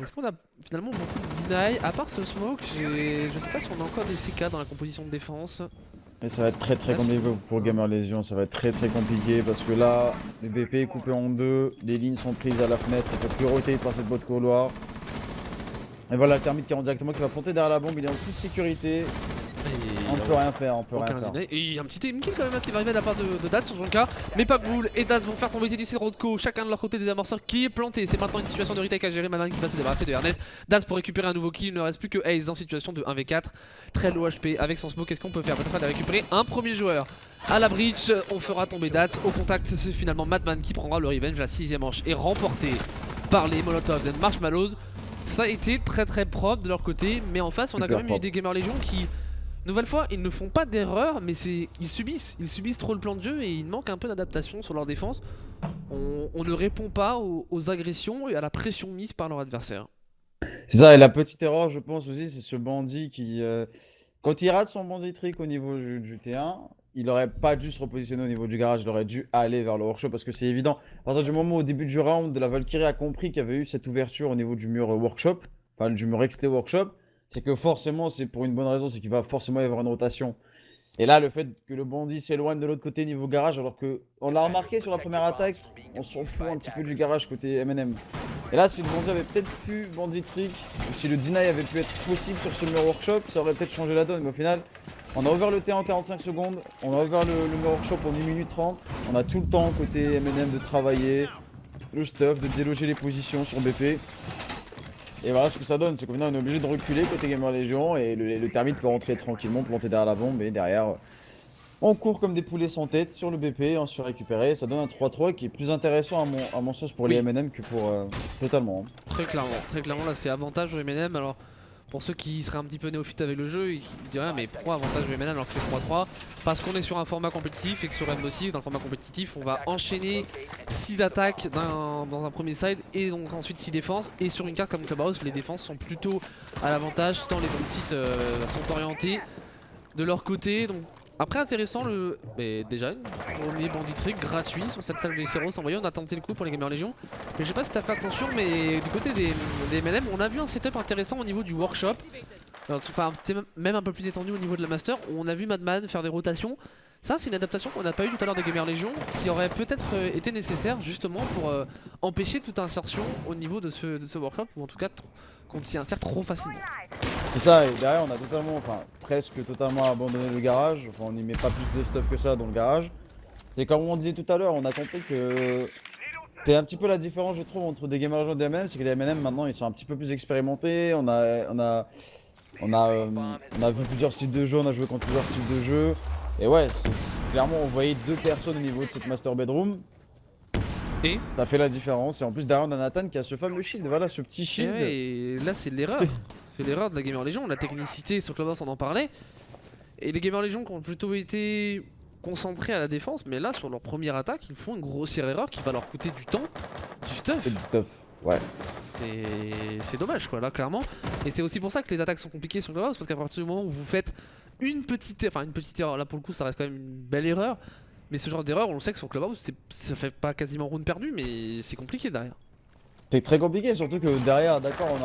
Est-ce qu'on a finalement beaucoup de deny? À part ce smoke, je sais pas si on a encore des CK dans la composition de défense.
Et ça va être très compliqué pour Gamer Legion, ça va être très compliqué parce que là, le BP est coupé en 2, les lignes sont prises à la fenêtre, on peut plus roter par cette botte couloir. Et voilà, le Termite qui rentre directement, qui va planter derrière la bombe, il est en toute sécurité. On peut rien faire,
Et il y a un petit team kill quand même qui va arriver de la part de Dats sur Jonka. Mais Pagboul et Dats vont faire tomber TDC de Rodko, chacun de leur côté des amorceurs qui est planté. C'est maintenant une situation de retake à gérer. Madman qui va se débarrasser de Ernest. Dats pour récupérer un nouveau kill. Il ne reste plus que Ace en situation de 1v4. Très low HP avec son smoke. Qu'est-ce qu'on peut faire? Peut-être récupérer un premier joueur à la breach. On fera tomber Dats. Au contact, c'est finalement Madman qui prendra le revenge. La 6ème manche est remportée par les Molotovs and Marshmallows. Ça a été très propre de leur côté. Mais en face, on a quand même eu des Gamer Legion qui, nouvelle fois, ils ne font pas d'erreur, mais ils subissent trop le plan de jeu et il manque un peu d'adaptation sur leur défense. On ne répond pas aux agressions et à la pression mise par leur adversaire.
C'est ça, et la petite erreur, je pense aussi, c'est ce bandit qui, quand il rate son bandit trick au niveau du T1, il aurait pas dû se repositionner au niveau du garage, il aurait dû aller vers le workshop parce que c'est évident. À partir du moment où, au début du round, la Valkyrie a compris qu'il y avait eu cette ouverture au niveau du mur workshop, enfin du mur XT workshop, c'est que forcément, c'est pour une bonne raison, c'est qu'il va forcément y avoir une rotation. Et là, le fait que le bandit s'éloigne de l'autre côté niveau garage, alors que on l'a remarqué sur la première attaque, on s'en fout un petit peu du garage côté M&M. Et là, si le bandit avait peut-être pu bandit trick, ou si le deny avait pu être possible sur ce mur workshop, ça aurait peut-être changé la donne. Mais au final, on a ouvert le T en 45 secondes, on a ouvert le mur workshop en 1 minute 30. On a tout le temps côté M&M de travailler le stuff, de déloger les positions sur BP. Et voilà ce que ça donne, c'est qu'au final on est obligé de reculer côté Gamer Légion et le termite peut rentrer tranquillement, planter derrière la bombe et derrière on court comme des poulets sans tête sur le BP, on se fait récupérer. Ça donne un 3-3 qui est plus intéressant à mon sens pour les M&M que pour totalement.
Très clairement là c'est avantage au MNM. Alors pour ceux qui seraient un petit peu néophytes avec le jeu, ils diraient mais pourquoi avantage au MNM alors que c'est 3-3? Parce qu'on est sur un format compétitif et que sur Rainbow Six, dans le format compétitif, on va enchaîner 6 attaques dans un premier side et donc ensuite 6 défenses. Et sur une carte comme Clubhouse, les défenses sont plutôt à l'avantage tant les bombes sites sont orientés de leur côté. Donc après intéressant déjà une premier bandit trick gratuit sur cette salle de Heroes. En voyant on a tenté le coup pour les Gamers Légion. Mais je sais pas si t'as fait attention mais du côté des MNM on a vu un setup intéressant au niveau du workshop. Enfin même un peu plus étendu au niveau de la master où on a vu Madman faire des rotations. Ça c'est une adaptation qu'on n'a pas eu tout à l'heure des Gamers Légion qui aurait peut-être été nécessaire justement pour empêcher toute insertion au niveau de ce workshop ou en tout cas qu'on s'y insère trop facilement.
C'est ça, et derrière on a totalement, enfin presque totalement abandonné le garage, enfin on n'y met pas plus de stuff que ça dans le garage. C'est comme on disait tout à l'heure, on a compris que c'est un petit peu la différence je trouve entre des gamers et des M&M, c'est que les M&M maintenant ils sont un petit peu plus expérimentés, on a vu plusieurs styles de jeu, on a joué contre plusieurs styles de jeu. Et ouais, clairement on voyait 2 personnes au niveau de cette master bedroom.
Et
ça fait la différence, et en plus derrière on a Nathan qui a ce fameux shield, voilà ce petit shield.
Et là c'est l'erreur. C'est l'erreur de la Gamer Légion, la technicité sur Clubhouse on en parlait. Et les Gamer Légion qui ont plutôt été concentrés à la défense, mais là sur leur première attaque ils font une grossière erreur qui va leur coûter du temps, du stuff.
Et du stuff, ouais.
C'est dommage quoi là clairement. Et c'est aussi pour ça que les attaques sont compliquées sur Clubhouse, parce qu'à partir du moment où vous faites une petite erreur, là pour le coup ça reste quand même une belle erreur. Mais ce genre d'erreur on le sait que sur Clubhouse ça fait pas quasiment round perdu mais c'est compliqué derrière.
C'est très compliqué, surtout que derrière, d'accord, on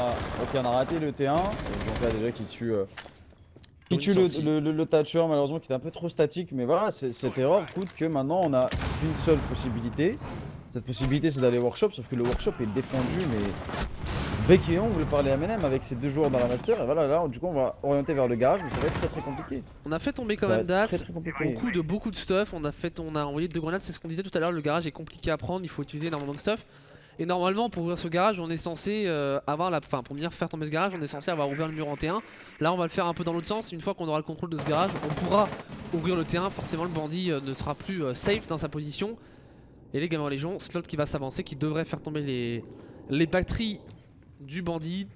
a raté le T1, Jean-Pierre déjà qui tue, le Thatcher malheureusement qui est un peu trop statique, mais voilà, cette erreur coûte que maintenant on a qu'une seule possibilité. Cette possibilité c'est d'aller workshop, sauf que le workshop est défendu, mais bec et ongle par les M&M avec ces 2 joueurs dans la master, et voilà, là du coup on va orienter vers le garage, mais ça va être très compliqué.
On a fait tomber quand même Dax, de beaucoup de stuff, on a envoyé 2 grenades, c'est ce qu'on disait tout à l'heure, le garage est compliqué à prendre, il faut utiliser énormément de stuff. Et normalement pour ouvrir ce garage on est censé pour venir faire tomber ce garage on est censé avoir ouvert le mur en T1. Là on va le faire un peu dans l'autre sens, une fois qu'on aura le contrôle de ce garage on pourra ouvrir le T1, forcément le bandit ne sera plus safe dans sa position. Et les Gamers Légion, slot qui va s'avancer, qui devrait faire tomber les batteries du bandit.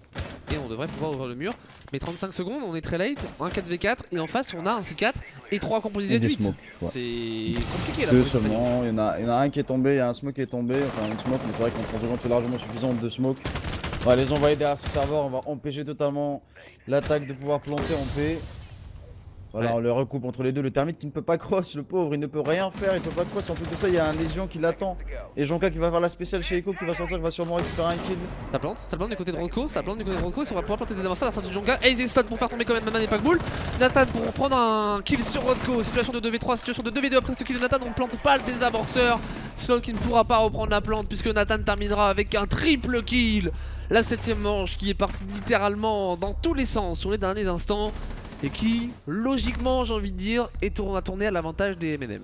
Et on devrait pouvoir ouvrir le mur. Mais 35 secondes, on est très late, un 4v4 et en face on a un C4 et 3 composés de 8. Ouais. C'est compliqué là.
2 seulement, il y en a un qui est tombé, il y a un smoke qui est tombé, enfin une smoke, mais c'est vrai qu'en 30 secondes c'est largement suffisant de smoke. On va les envoyer derrière ce serveur, on va empêcher totalement l'attaque de pouvoir planter en paix. Voilà, on le recoupe entre les deux, le termite qui ne peut pas cross, le pauvre, il ne peut rien faire, il peut pas cross, en plus de ça il y a un légion qui l'attend. Et Jonka qui va faire la spéciale chez Echo qui va sortir, qui va sûrement récupérer un kill.
Ça plante du côté de Rodko, ça plante du côté de Rodko, on va pouvoir planter des avancées à la sortie de Jonka. Ace slot pour faire tomber quand même Maman et Packbull. Nathan pour prendre un kill sur Rodko, situation de 2v3, situation de 2v2 après ce kill de Nathan, on ne plante pas le désamorceur. Slot qui ne pourra pas reprendre la plante puisque Nathan terminera avec un triple kill. La 7ème manche qui est partie littéralement dans tous les sens sur les derniers instants. Et qui, logiquement, j'ai envie de dire, a tourné à l'avantage des M&M.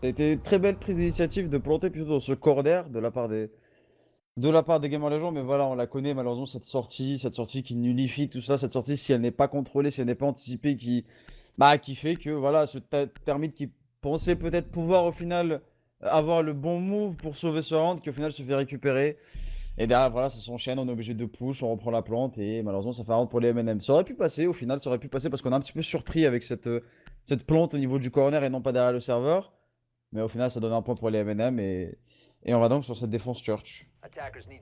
Ça a été une très belle prise d'initiative de planter plutôt dans ce corner de la part des Gamers Légion, mais voilà, on la connaît malheureusement cette sortie qui nullifie tout ça, cette sortie si elle n'est pas contrôlée, si elle n'est pas anticipée, qui fait que voilà, ce termite qui pensait peut-être pouvoir au final avoir le bon move pour sauver ce round, qui au final se fait récupérer. Et derrière, voilà, ça s'enchaîne, on est obligé de push, on reprend la plante et malheureusement ça fait un round pour les M&M. Ça aurait pu passer, au final, ça aurait pu passer parce qu'on est un petit peu surpris avec cette plante au niveau du corner et non pas derrière le serveur. Mais au final, ça donne un point pour les M&M et Et on va donc sur cette défense church.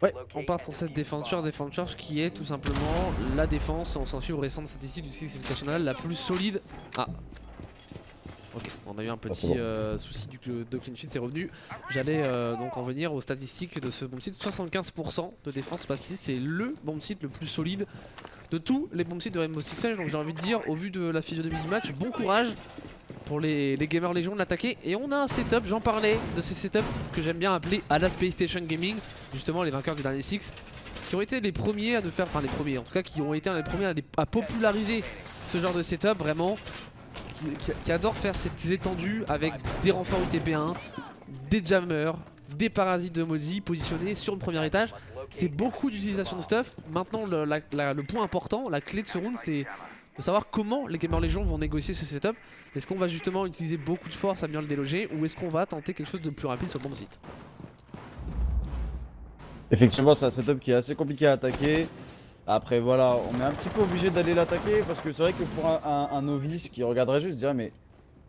Ouais, on part sur cette défense church qui est tout simplement la défense, on s'en suit aux récentes statistiques du Six Invitational, la plus solide. Ah, ok, on a eu un petit souci de clean sheet, c'est revenu. J'allais donc en venir aux statistiques de ce bomb site. 75% de défense passive, c'est le bomb site le plus solide de tous les bomb sites de Rainbow Six Siege. Donc j'ai envie de dire, au vu de la physionomie du match, bon courage pour les gamers légion de l'attaquer. Et on a un setup, j'en parlais de ces setups que j'aime bien appeler à la Space Station Gaming, justement les vainqueurs du dernier Six, qui ont été les premiers à nous faire, enfin les premiers en tout cas, qui ont été les premiers à populariser ce genre de setup vraiment, qui adorent faire ces étendues avec des renforts UTP1, des jammers, des parasites de Mozi positionnés sur le premier étage. C'est beaucoup d'utilisation de stuff. Maintenant le point important, la clé de ce round, c'est de savoir comment les gamers légion vont négocier ce setup. Est-ce qu'on va justement utiliser beaucoup de force à bien le déloger, ou est-ce qu'on va tenter quelque chose de plus rapide sur le bomb site?
Effectivement, c'est un setup qui est assez compliqué à attaquer. Après voilà, on est un petit peu obligé d'aller l'attaquer parce que c'est vrai que pour un novice qui regarderait juste, dirait mais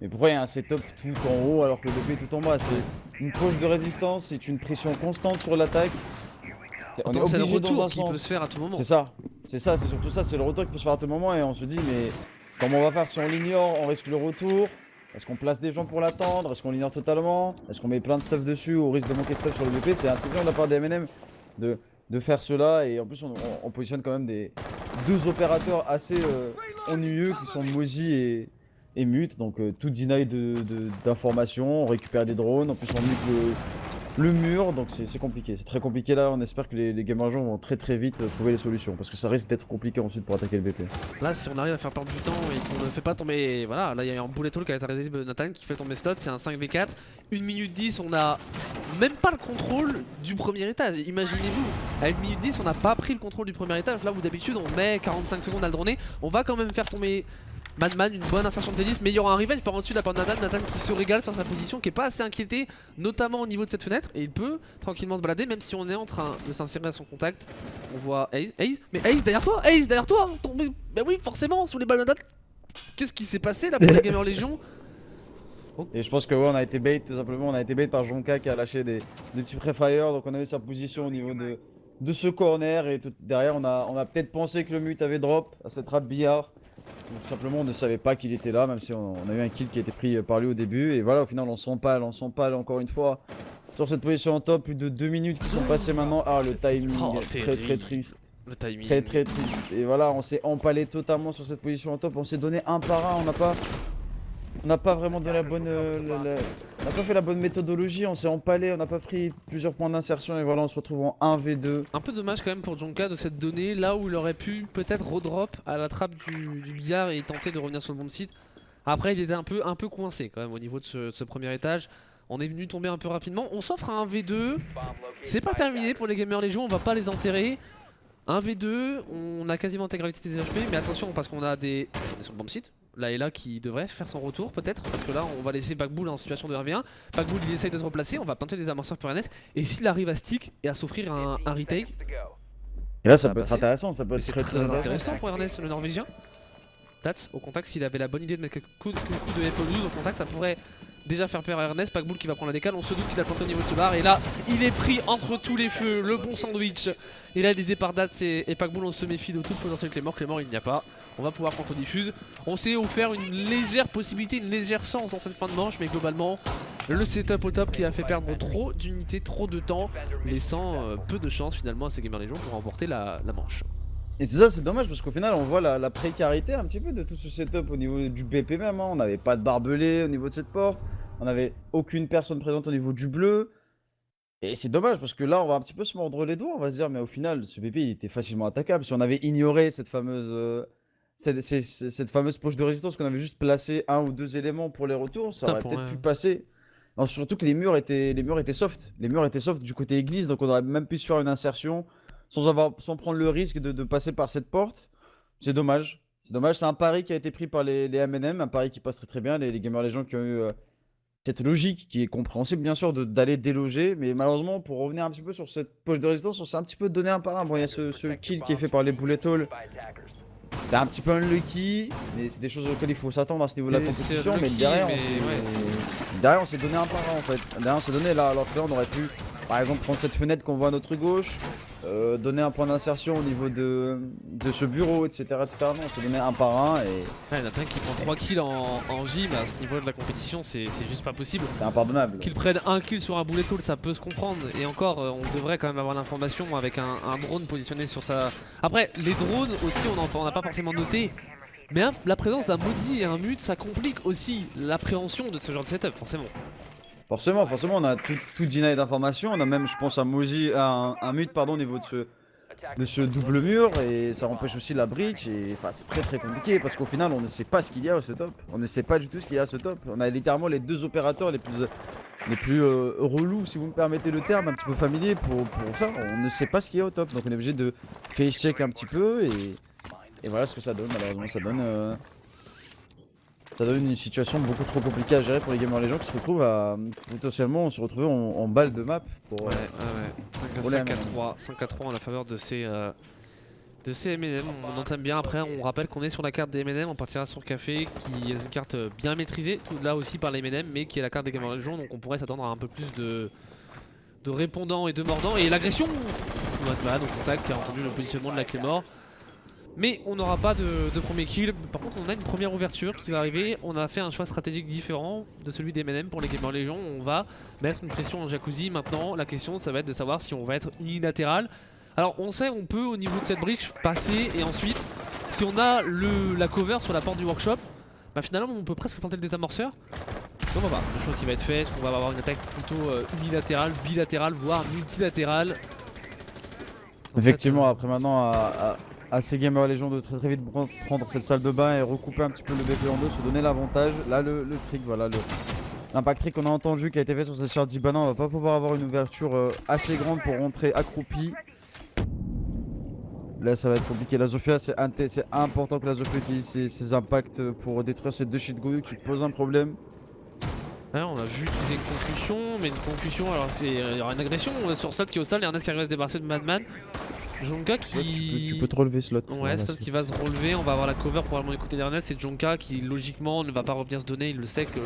pourquoi il y a un setup tout en haut alors que le BP est tout en bas? C'est une poche de résistance, c'est une pression constante sur l'attaque. On est
C'est le
obligé dans
retour
un
qui
sens.
peut se faire à tout moment.
C'est surtout ça, c'est le retour qui peut se faire à tout moment et on se dit mais comment on va faire si on l'ignore, on risque le retour? Est-ce qu'on place des gens pour l'attendre? Est-ce qu'on l'ignore totalement? Est-ce qu'on met plein de stuff dessus au risque de manquer stuff sur le BP? C'est intelligent de la part des MNM de faire cela et en plus on positionne quand même deux opérateurs assez ennuyeux qui sont Mozi et Mute, donc tout deny d'informations, on récupère des drones, en plus on mute le mur, donc c'est compliqué, c'est très compliqué là, on espère que les gamers vont très vite trouver les solutions parce que ça risque d'être compliqué ensuite pour attaquer le BP.
Là si on arrive à faire perdre du temps et qu'on ne fait pas tomber, voilà, là il y a un bullet hole qui a été arrêté de Nathan qui fait tomber slot, c'est un 5v4, 1 minute 10, on a même pas le contrôle du premier étage, imaginez-vous, à 1 minute 10 on n'a pas pris le contrôle du premier étage, là où d'habitude on met 45 secondes à le droner, on va quand même faire tomber Madman, une bonne insertion de T10, mais il y aura un revenge par en dessus de la part de Nathan qui se régale sur sa position, qui est pas assez inquiété, notamment au niveau de cette fenêtre, et il peut tranquillement se balader, même si on est en train de s'insérer à son contact. On voit Ace, mais Ace derrière toi, tombé, bah oui forcément, sous les balles de Nathan. Qu'est-ce qui s'est passé là pour les gamers légion?
Et je pense que ouais, on a été bait tout simplement, on a été bait par Jonka qui a lâché des petits pré-fire, donc on avait sa position au niveau de ce corner et tout, derrière on a peut-être pensé que le mute avait drop à cette trappe billard. Donc, tout simplement on ne savait pas qu'il était là, même si on a eu un kill qui a été pris par lui au début. Et voilà, au final on s'empale encore une fois sur cette position en top. Plus de 2 minutes qui sont passées maintenant. Ah, le timing très triste.
Le timing.
Très triste. Et voilà, on s'est empalé totalement sur cette position en top. On s'est donné un par un, on n'a pas vraiment donné la bonne, on n'a pas fait la bonne méthodologie, on s'est empalé, on n'a pas pris plusieurs points d'insertion et voilà on se retrouve en 1v2.
Un peu dommage quand même pour Jonka de cette donnée là où il aurait pu peut-être redrop à la trappe du billard et tenter de revenir sur le bon site. Après il était un peu coincé quand même au niveau de ce premier étage. On est venu tomber un peu rapidement, on s'offre un 1v2, c'est pas terminé pour les gamers légion, on va pas les enterrer. 1v2, on a quasiment intégralité des HP, mais attention parce qu'on a des... On est sur le bomb site, là et là qui devrait faire son retour peut-être, parce que là on va laisser Bagboul en situation de 1v1. Bagboul il essaye de se replacer, on va planter des amorceurs pour Ernest, et s'il arrive à stick et à s'offrir un retake...
Et là ça peut être intéressant, ça peut être
très intéressant pour Ernest le Norvégien. Tats au contact, s'il avait la bonne idée de mettre quelques coups de FO12 au contact, ça pourrait déjà faire peur à Ernest. Bagboul qui va prendre la décale, on se doute qu'il a planté au niveau de ce bar et là il est pris entre tous les feux, le bon sandwich et réalisé par Dats et Bagboul. On se méfie de toute potentiel Clément il n'y a pas, on va pouvoir contre-diffuse. On s'est offert une légère possibilité, une légère chance dans cette fin de manche, mais globalement le setup au top qui a fait perdre trop d'unités, trop de temps, laissant peu de chance finalement à ces gamers légion pour remporter la manche.
Et c'est ça, c'est dommage parce qu'au final on voit la précarité un petit peu de tout ce setup au niveau du BP même, hein. On n'avait pas de barbelé au niveau de cette porte, on n'avait aucune personne présente au niveau du bleu. Et c'est dommage parce que là on va un petit peu se mordre les doigts, on va se dire mais au final ce BP il était facilement attaquable. Si on avait ignoré cette fameuse poche de résistance, qu'on avait juste placé 1 ou 2 éléments pour les retours, ça aurait peut-être pu passer. Non, surtout que les murs étaient soft, du côté église, donc on aurait même pu se faire une insertion sans prendre le risque de passer par cette porte. C'est dommage. C'est un pari qui a été pris par les MNM, un pari qui passe très bien. Les gamers, les gens qui ont eu cette logique qui est compréhensible bien sûr d'aller déloger. Mais malheureusement, pour revenir un petit peu sur cette poche de résistance, on s'est un petit peu donné un par un. Bon, il y a ce kill qui est fait par les bullet hole. C'est un petit peu unlucky, mais c'est des choses auxquelles il faut s'attendre à ce niveau de la compétition. Mais derrière, on s'est donné un par un en fait. Derrière, on s'est donné là, alors que là, on aurait pu par exemple prendre cette fenêtre qu'on voit à notre gauche, donner un point d'insertion au niveau de ce bureau, etc. etc. Non, c'est donner un par un et
Ouais, Nathan qui prend 3 kills en gym à ce niveau de la compétition, c'est juste pas possible.
c'est impardonnable.
Qu'il prenne un kill sur un bullet hole, ça peut se comprendre. Et encore, on devrait quand même avoir l'information avec un drone positionné sur sa... Après, les drones aussi, on n'a pas forcément noté. Mais hein, la présence d'un maudit et un mute, ça complique aussi l'appréhension de ce genre de setup, forcément.
Forcément, on a tout deny d'informations, on a même je pense un mute pardon au niveau de ce double mur et ça empêche aussi la breach et enfin c'est très compliqué parce qu'au final on ne sait pas ce qu'il y a au setup, on ne sait pas du tout ce qu'il y a à ce top. On a littéralement les deux opérateurs les plus relous si vous me permettez le terme, un petit peu familier pour ça, on ne sait pas ce qu'il y a au top donc on est obligé de face check un petit peu et voilà ce que ça donne. Malheureusement ça donne une situation beaucoup trop compliquée à gérer pour les gamers, les gens qui se retrouvent à potentiellement se retrouver en balle de map pour,
Ouais.
pour les
5 à 3, 5 à 3 en la faveur de ces M&M. On entame bien. Après, on rappelle qu'on est sur la carte des M&M. On partira sur Café, qui est une carte bien maîtrisée, tout là aussi par les M&M, mais qui est la carte des gamers légion. Donc on pourrait s'attendre à un peu plus de répondants et de mordants. Et l'agression, Madman au contact qui a entendu le positionnement de la Claymore. Mais on n'aura pas de premier kill. Par contre, on a une première ouverture qui va arriver. On a fait un choix stratégique différent de celui des M&M pour les Gamers Légion. On va mettre une pression en jacuzzi. Maintenant, la question, ça va être de savoir si on va être unilatéral. Alors, on sait, on peut au niveau de cette breach passer et ensuite, si on a la cover sur la porte du workshop, bah finalement, on peut presque planter le désamorceur. Donc on va voir le choix qui va être fait. Est-ce qu'on va avoir une attaque plutôt unilatérale, bilatérale, voire multilatérale?
effectivement après maintenant à ces gamers légion de très vite prendre cette salle de bain et recouper un petit peu le BP en deux, se donner l'avantage. Là le trick, voilà l'impact trick qu'on a entendu qui a été fait sur cette charte d'Ibana, on va pas pouvoir avoir une ouverture assez grande pour rentrer accroupi. Là ça va être compliqué, la Zofia c'est important que la Zofia utilise ses impacts pour détruire ces deux shit Goyu qui posent un problème.
Ouais, on a vu utiliser une concussion, mais une concussion, alors il y aura une agression sur Slot qui est au sol, Ernest qui arrive à se débarrasser de Madman. Jonka qui...
Ouais, tu peux te relever Slot.
Ouais,
voilà,
Slot qui va se relever, on va avoir la cover probablement du côté d'Ernest, c'est Jonka qui logiquement ne va pas revenir se donner, il le sait que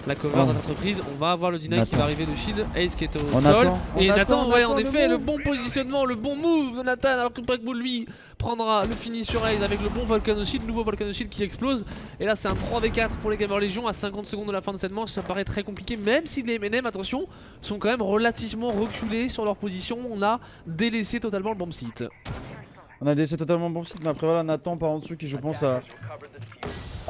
la cover de l'entreprise. On va avoir le deny qui va arriver de Shield, Ace qui est au sol, et Nathan, ouais en effet, le bon positionnement, le bon move de Nathan, alors que Packbull lui prendra le finish sur Ace avec le bon Volcano Shield, nouveau Volcano Shield qui explose. Et là c'est un 3v4 pour les Gamers Légion à 50 secondes de la fin de cette manche, ça paraît très compliqué, même si les M&M, attention, sont quand même relativement reculés sur leur position. On a délaissé totalement le bomb site.
On a délaissé totalement le bon site, mais après voilà Nathan par en dessous qui je pense a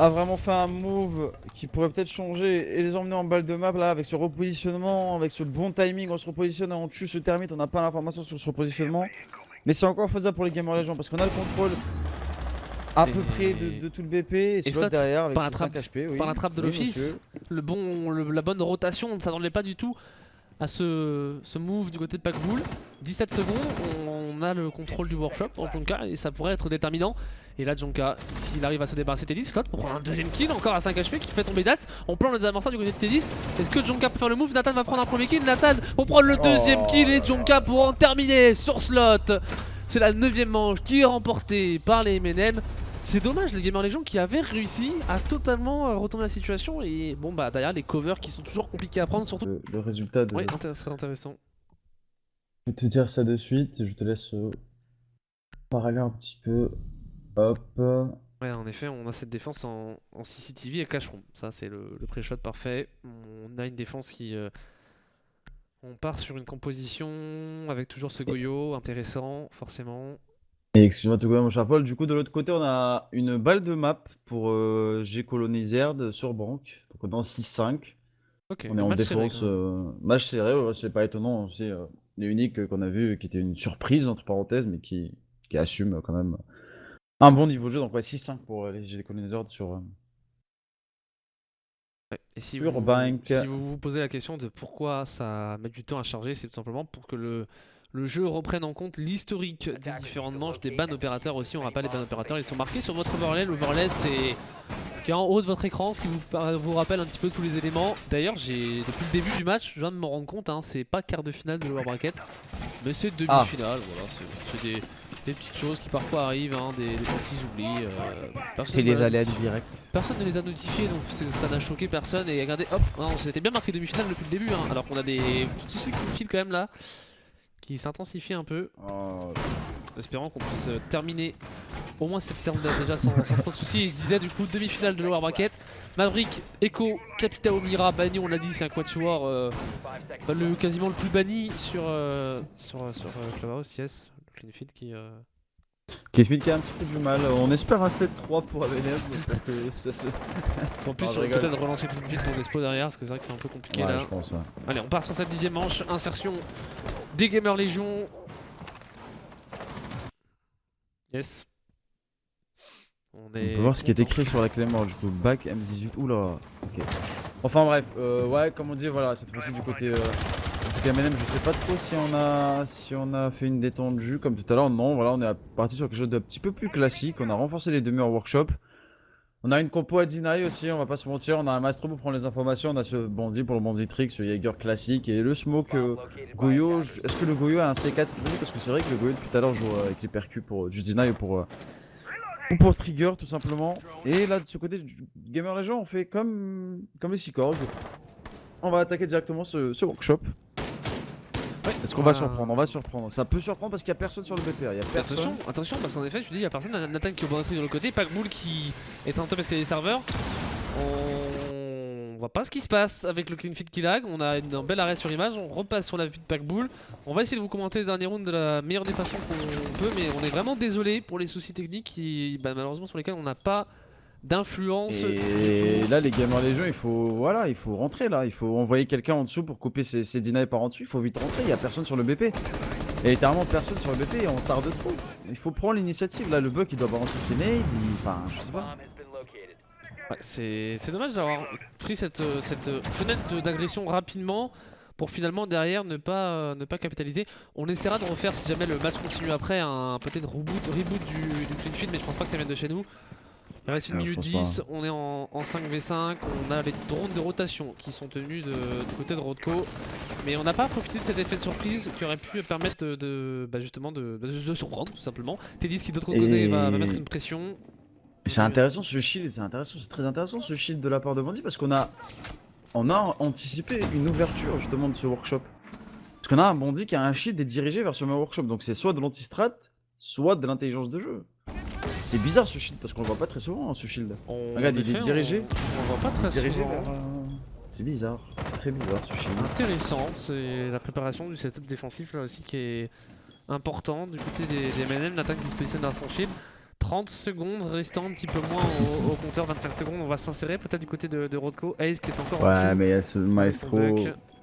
vraiment fait un move qui pourrait peut-être changer et les emmener en balle de map là avec ce repositionnement, avec ce bon timing. On se repositionne et on tue ce termite, on n'a pas l'information sur ce repositionnement. Mais c'est encore faisable pour les Gamers Légion parce qu'on a le contrôle à peu près de tout le BP et Slot derrière avec ses 5 HP. Oui,
par la trappe de l'office, la bonne rotation, on ne s'attendait pas du tout à ce move du côté de Packbull. 17 secondes, on a le contrôle du workshop pour Jonka et ça pourrait être déterminant. Et là Jonka, s'il arrive à se débarrasser de Tedis, Slot pour prendre un deuxième kill encore à 5 HP qui fait tomber Dats. On plante le désamorceur du côté de Tedis. Est-ce que Jonka peut faire le move? Nathan va prendre un premier kill, Nathan pour prendre le deuxième kill et Jonka pour en terminer sur Slot. C'est la 9ème manche qui est remportée par les M&M. C'est dommage, les Gamers Légion qui avaient réussi à totalement retourner la situation. Et bon bah derrière les covers qui sont toujours compliqués à prendre, surtout.
Le résultat de...
Ouais, ça serait intéressant.
Je vais te dire ça de suite, je te laisse parler un petit peu. Hop.
Ouais, en effet, on a cette défense en CCTV et cacheron. Ça, c'est le pré-shot parfait. On a une défense qui... on part sur une composition avec toujours ce Goyo, intéressant, forcément.
Et excuse-moi de te couper mon cher Paul, du coup de l'autre côté on a une balle de map pour G-Colonizerd sur Bank. Donc on est en 6-5.
Ok,
on est en défense,
serré,
match serré, ouais, c'est pas étonnant aussi. Les uniques qu'on a vu qui était une surprise entre parenthèses mais qui assume quand même un bon niveau de jeu. Donc ouais 6-5 pour les G-Colonizerd sur...
Ouais. Et si
Bank.
si vous vous posez la question de pourquoi ça met du temps à charger, c'est tout simplement pour que le jeu reprenne en compte l'historique des différentes manches, des ban opérateurs aussi. On rappelle les ban opérateurs, ils sont marqués sur votre overlay. L'overlay c'est ce qui est en haut de votre écran, ce qui vous rappelle un petit peu tous les éléments. D'ailleurs depuis le début du match, je viens de me rendre compte, hein, c'est pas quart de finale de Lower Bracket, mais c'est demi-finale. Voilà, c'est Des petites choses qui parfois arrivent, hein, des petits oublis. Personne
Et les
ne l'a
aléas du
notifié.
direct.
Personne ne les a notifiés, donc ça n'a choqué personne. Et regardez, hop, hein, on s'était bien marqué demi-finale depuis le début, hein, alors qu'on a des petits soucis qui filent quand même là, qui s'intensifient un peu.
Oh,
Espérons qu'on puisse terminer au moins cette terme déjà sans trop de soucis. Et je disais du coup demi-finale de Lower Bracket. Maverick, Echo, Capitao Mira, banni, on l'a dit, c'est un quatuor quasiment le plus banni sur Clubhouse, yes. Le Clean Feed qui...
Kefid qui a un petit peu du mal. On espère un 7-3 pour AVNF pour que ça se.
En plus,
je
on va
rigole.
peut-être relancer Clean Feed pour Despo derrière, parce que c'est vrai que c'est un peu compliqué
Ouais,
là.
je pense. Ouais.
Allez, on part sur cette 10ème manche. Insertion des Gamer Légion. Yes. On
peut voir ce qui est
content.
écrit sur la clé mort du coup. Back M18. Oula. Ok. Enfin bref, ouais, comme on dit, voilà, cette fois-ci du côté MNM, je sais pas trop si on a fait une détente de jus comme tout à l'heure. Non, voilà, on est parti sur quelque chose d'un petit peu plus classique. On a renforcé les demi en workshop. On a une compo à deny aussi, on va pas se mentir. On a un maestro pour prendre les informations. On a ce bandit pour le bandit trick, ce Jaeger classique et le smoke Goyo. Est-ce que le Goyo a un C4 cette fois-ci? Parce que c'est vrai que le Goyo depuis tout à l'heure joue avec les percus pour du deny ou pour trigger tout simplement. Et là de ce côté du Gamer Legend, on fait comme les Seacorg. On va attaquer directement ce workshop.
Ouais,
Est-ce qu'on va surprendre? On va surprendre. Ça peut surprendre parce qu'il y a personne sur le BPA. Il y a personne.
Attention, parce qu'en effet, je te dis, il y a personne. Nathan qui est au bon de l'autre côté. Packbull qui est un top escalier serveur. On voit pas ce qui se passe avec le clean feed qui lag. On a un bel arrêt sur image. On repasse sur la vue de Packbull. On va essayer de vous commenter le dernier round de la meilleure des façons qu'on peut. Mais on est vraiment désolé pour les soucis techniques qui, malheureusement, sur lesquels on n'a pas d'influence.
Et là les Gamer Légion, il faut rentrer là, il faut envoyer quelqu'un en dessous pour couper ces denies par en dessous, il faut vite rentrer, il y a personne sur le BP. Et littéralement personne sur le BP et on tarde trop. Il faut prendre l'initiative là, le bug il doit balancer ses nades, enfin je sais pas.
Ouais, c'est dommage d'avoir pris cette fenêtre d'agression rapidement pour finalement derrière ne pas capitaliser. On essaiera de refaire si jamais le match continue après un peut-être reboot du clean feed, mais je pense pas que ça vienne de chez nous. Il reste une minute 10, on est en 5v5, on a les drones de rotation qui sont tenus du côté de Rodco. Mais on n'a pas profité de cet effet de surprise qui aurait pu permettre justement de surprendre tout simplement. Teddy qui de l'autre côté va mettre une pression.
C'est intéressant ce shield, c'est très intéressant ce shield de la part de Bandit parce qu'on a anticipé une ouverture justement de ce workshop. Parce qu'on a un Bandit qui a un shield et dirigé vers ce même workshop, donc c'est soit de l'anti-strat, soit de l'intelligence de jeu. C'est bizarre ce shield parce qu'on le voit pas très souvent hein, ce shield. Regarde, il est dirigé.
On le voit pas très souvent.
C'est bizarre, c'est très bizarre ce shield.
Intéressant, c'est la préparation du setup défensif là aussi qui est important du côté des MNM. Nathan qui se positionne dans son shield. 30 secondes restant, un petit peu moins au compteur, 25 secondes. On va s'insérer peut-être du côté de Rodco. Ace qui est encore en dessous.
Ouais, mais il y a ce maestro.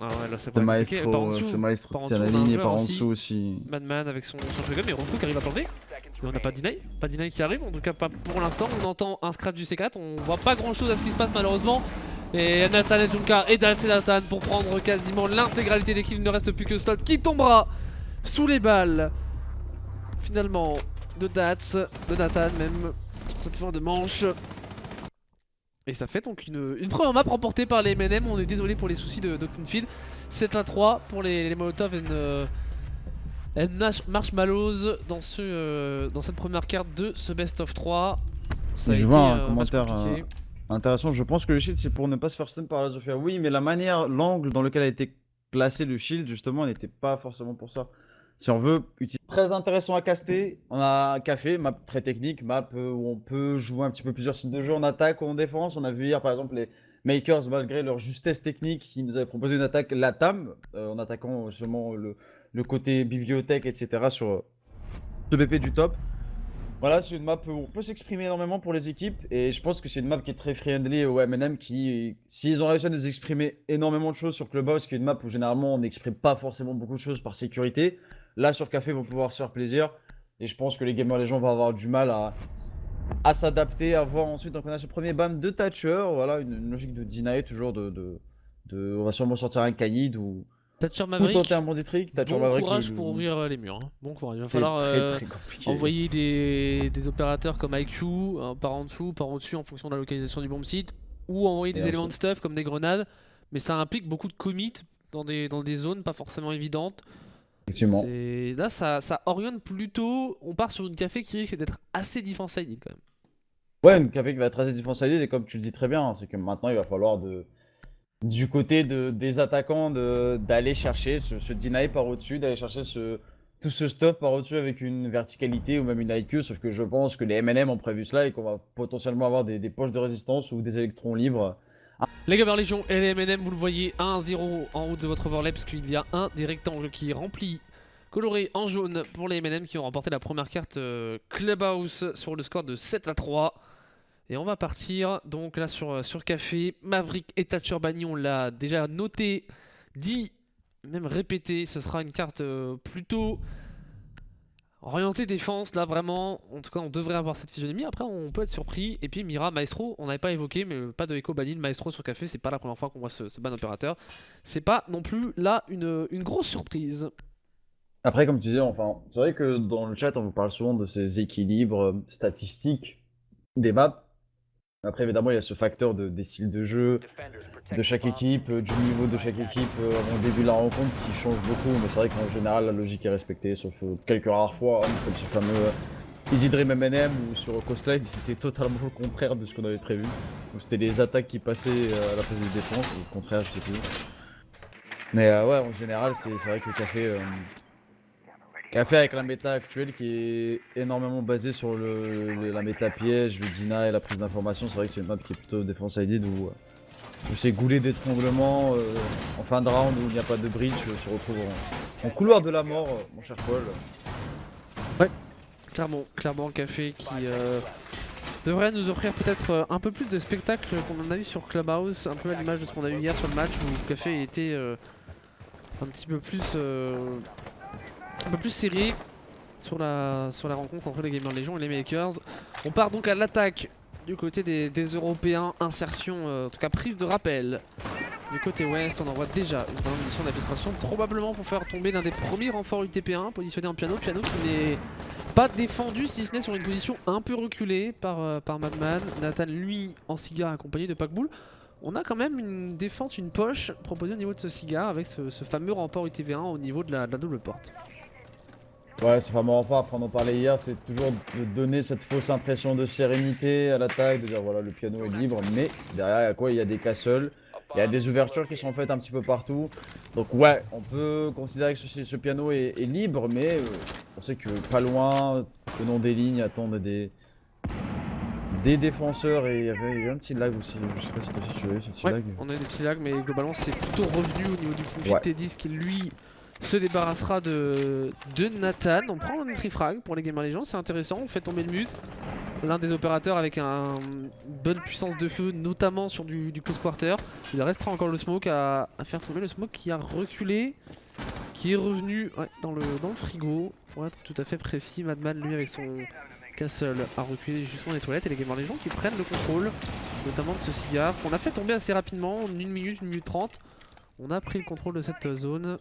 Ah ouais, là c'est pas compliqué.
Ce maestro qui tient la ligne et par en dessous aussi.
Madman avec son shotgun, mais Rodco qui arrive à planter. Et on n'a pas deny qui arrive, en tout cas pas pour l'instant. On entend un scratch du C4, on voit pas grand chose à ce qui se passe malheureusement. Et Nathan et Junkar et Nathan pour prendre quasiment l'intégralité des kills. Il ne reste plus que Slot qui tombera sous les balles finalement de Nathan même sur cette fin de manche. Et ça fait donc une première map remportée par les MNM. On est désolé pour les soucis de clean feed. 7-3 pour les Molotov et Marshmallows dans cette première carte de ce best of 3. Ça a
je
été
vois un commentaire
compliqué.
intéressant. Je pense que le shield c'est pour ne pas se faire stun par la Zofia. Oui, mais l'angle dans lequel a été placé le shield justement n'était pas forcément pour ça. Si on veut utiliser très intéressant à caster, on a un café, map très technique, map où on peut jouer un petit peu plusieurs styles de jeu en attaque ou en défense. On a vu hier par exemple les Makers, malgré leur justesse technique, qui nous avaient proposé une attaque LATAM en attaquant justement le côté bibliothèque, etc. sur ce BP du top. Voilà, c'est une map où on peut s'exprimer énormément pour les équipes et je pense que c'est une map qui est très friendly au MNM qui, s'ils ont réussi à nous exprimer énormément de choses sur Clubhouse, qui est une map où généralement on n'exprime pas forcément beaucoup de choses par sécurité, là sur Café ils vont pouvoir se faire plaisir et je pense que les gamers, les gens vont avoir du mal à s'adapter, à voir ensuite. Donc on a ce premier ban de Thatcher, voilà, une logique de deny toujours on va sûrement sortir un Kaïd ou...
Thatcher Maverick,
tenter un bandit trick, Thatcher
bon
Maverick,
courage pour ouvrir les murs, hein. Bon courage, il va
c'est
falloir
très compliqué.
envoyer des opérateurs comme IQ par en dessous, par au-dessus en fonction de la localisation du bomb site, ou envoyer des éléments de stuff comme des grenades, mais ça implique beaucoup de commit dans des zones pas forcément évidentes.
Effectivement.
Là, ça oriente plutôt. On part sur une café qui risque d'être assez defense-sided quand même.
Ouais, une café qui va être assez défense-sided, et comme tu le dis très bien, hein, c'est que maintenant il va falloir du côté des attaquants d'aller chercher ce deny par au-dessus, d'aller chercher tout ce stuff par au-dessus avec une verticalité ou même une IQ, sauf que je pense que les M&M ont prévu cela et qu'on va potentiellement avoir des poches de résistance ou des électrons libres.
Les Gamer Légion et les M&M, vous le voyez, 1-0 en haut de votre overlay, puisqu'il y a un des rectangles qui est rempli, coloré en jaune pour les M&M qui ont remporté la première carte Clubhouse sur le score de 7-3. Et on va partir donc là sur Café. Maverick et Thatcher Banny, on l'a déjà noté, dit, même répété. Ce sera une carte plutôt orientée défense. Là vraiment, en tout cas on devrait avoir cette physionomie. Après on peut être surpris. Et puis Mira, Maestro, on n'avait pas évoqué, mais pas de Echo Banny, Maestro sur Café. C'est pas la première fois qu'on voit ce ban opérateur. C'est pas non plus là une grosse surprise.
Après, comme tu disais, enfin, c'est vrai que dans le chat, on vous parle souvent de ces équilibres statistiques des maps. Après, évidemment, il y a ce facteur des styles de jeu, de chaque équipe, du niveau de chaque équipe au début de la rencontre qui change beaucoup. Mais c'est vrai qu'en général, la logique est respectée, sauf quelques rares fois, hein, comme ce fameux Easy Dream M&M ou sur Coastline, c'était totalement le contraire de ce qu'on avait prévu. Où c'était les attaques qui passaient à la place des défenses, ou le contraire, je sais plus. Mais ouais, en général, c'est vrai que le Café avec la méta actuelle qui est énormément basée sur la méta piège, le deny et la prise d'information, c'est vrai que c'est une map qui est plutôt defense-sided où ces goulets d'étranglement en fin de round où il n'y a pas de breach se retrouvent en couloir de la mort, mon cher Paul.
Ouais, clairement Café qui devrait nous offrir peut-être un peu plus de spectacle qu'on en a eu sur Clubhouse, un peu à l'image de ce qu'on a eu hier sur le match où Café était un petit peu plus serré sur la rencontre entre les Gamer Légion et les Makers. On part donc à l'attaque du côté des Européens, insertion, en tout cas prise de rappel. Du côté ouest, on envoie déjà une première munition d'infiltration, probablement pour faire tomber l'un des premiers renforts UTP1 positionné en piano qui n'est pas défendu si ce n'est sur une position un peu reculée par Madman. Nathan lui en cigare accompagné de Packbull. On a quand même une défense, une poche proposée au niveau de ce cigare avec ce fameux remport UTV1 au niveau de la double porte.
Ouais, c'est vraiment enfin, après on en parlait hier, c'est toujours de donner cette fausse impression de sérénité à l'attaque, de dire voilà le piano est libre, mais derrière il y a quoi? Il y a des castles, il y a des ouvertures qui sont faites un petit peu partout. Donc ouais, on peut considérer que ce piano est libre, mais on sait que pas loin, le long des lignes, attendent des défenseurs, et il y avait un petit lag aussi, je sais pas si toi aussi tu as eu ce petit lag.
On a eu des petits lags, mais globalement c'est plutôt revenu au niveau du clean fit. T10 qui lui se débarrassera de Nathan. On prend un trifrag pour les Gamer Légion, c'est intéressant, on fait tomber le mute. L'un des opérateurs avec une bonne puissance de feu, notamment sur du close quarter. Il restera encore le smoke à faire tomber, le smoke qui a reculé, qui est revenu dans le frigo, pour être tout à fait précis. Madman lui avec son castle a reculé justement les toilettes, et les Gamer Légion qui prennent le contrôle, notamment de ce cigare, qu'on a fait tomber assez rapidement, en 1 minute, 1 minute 30. On a pris le contrôle de cette zone.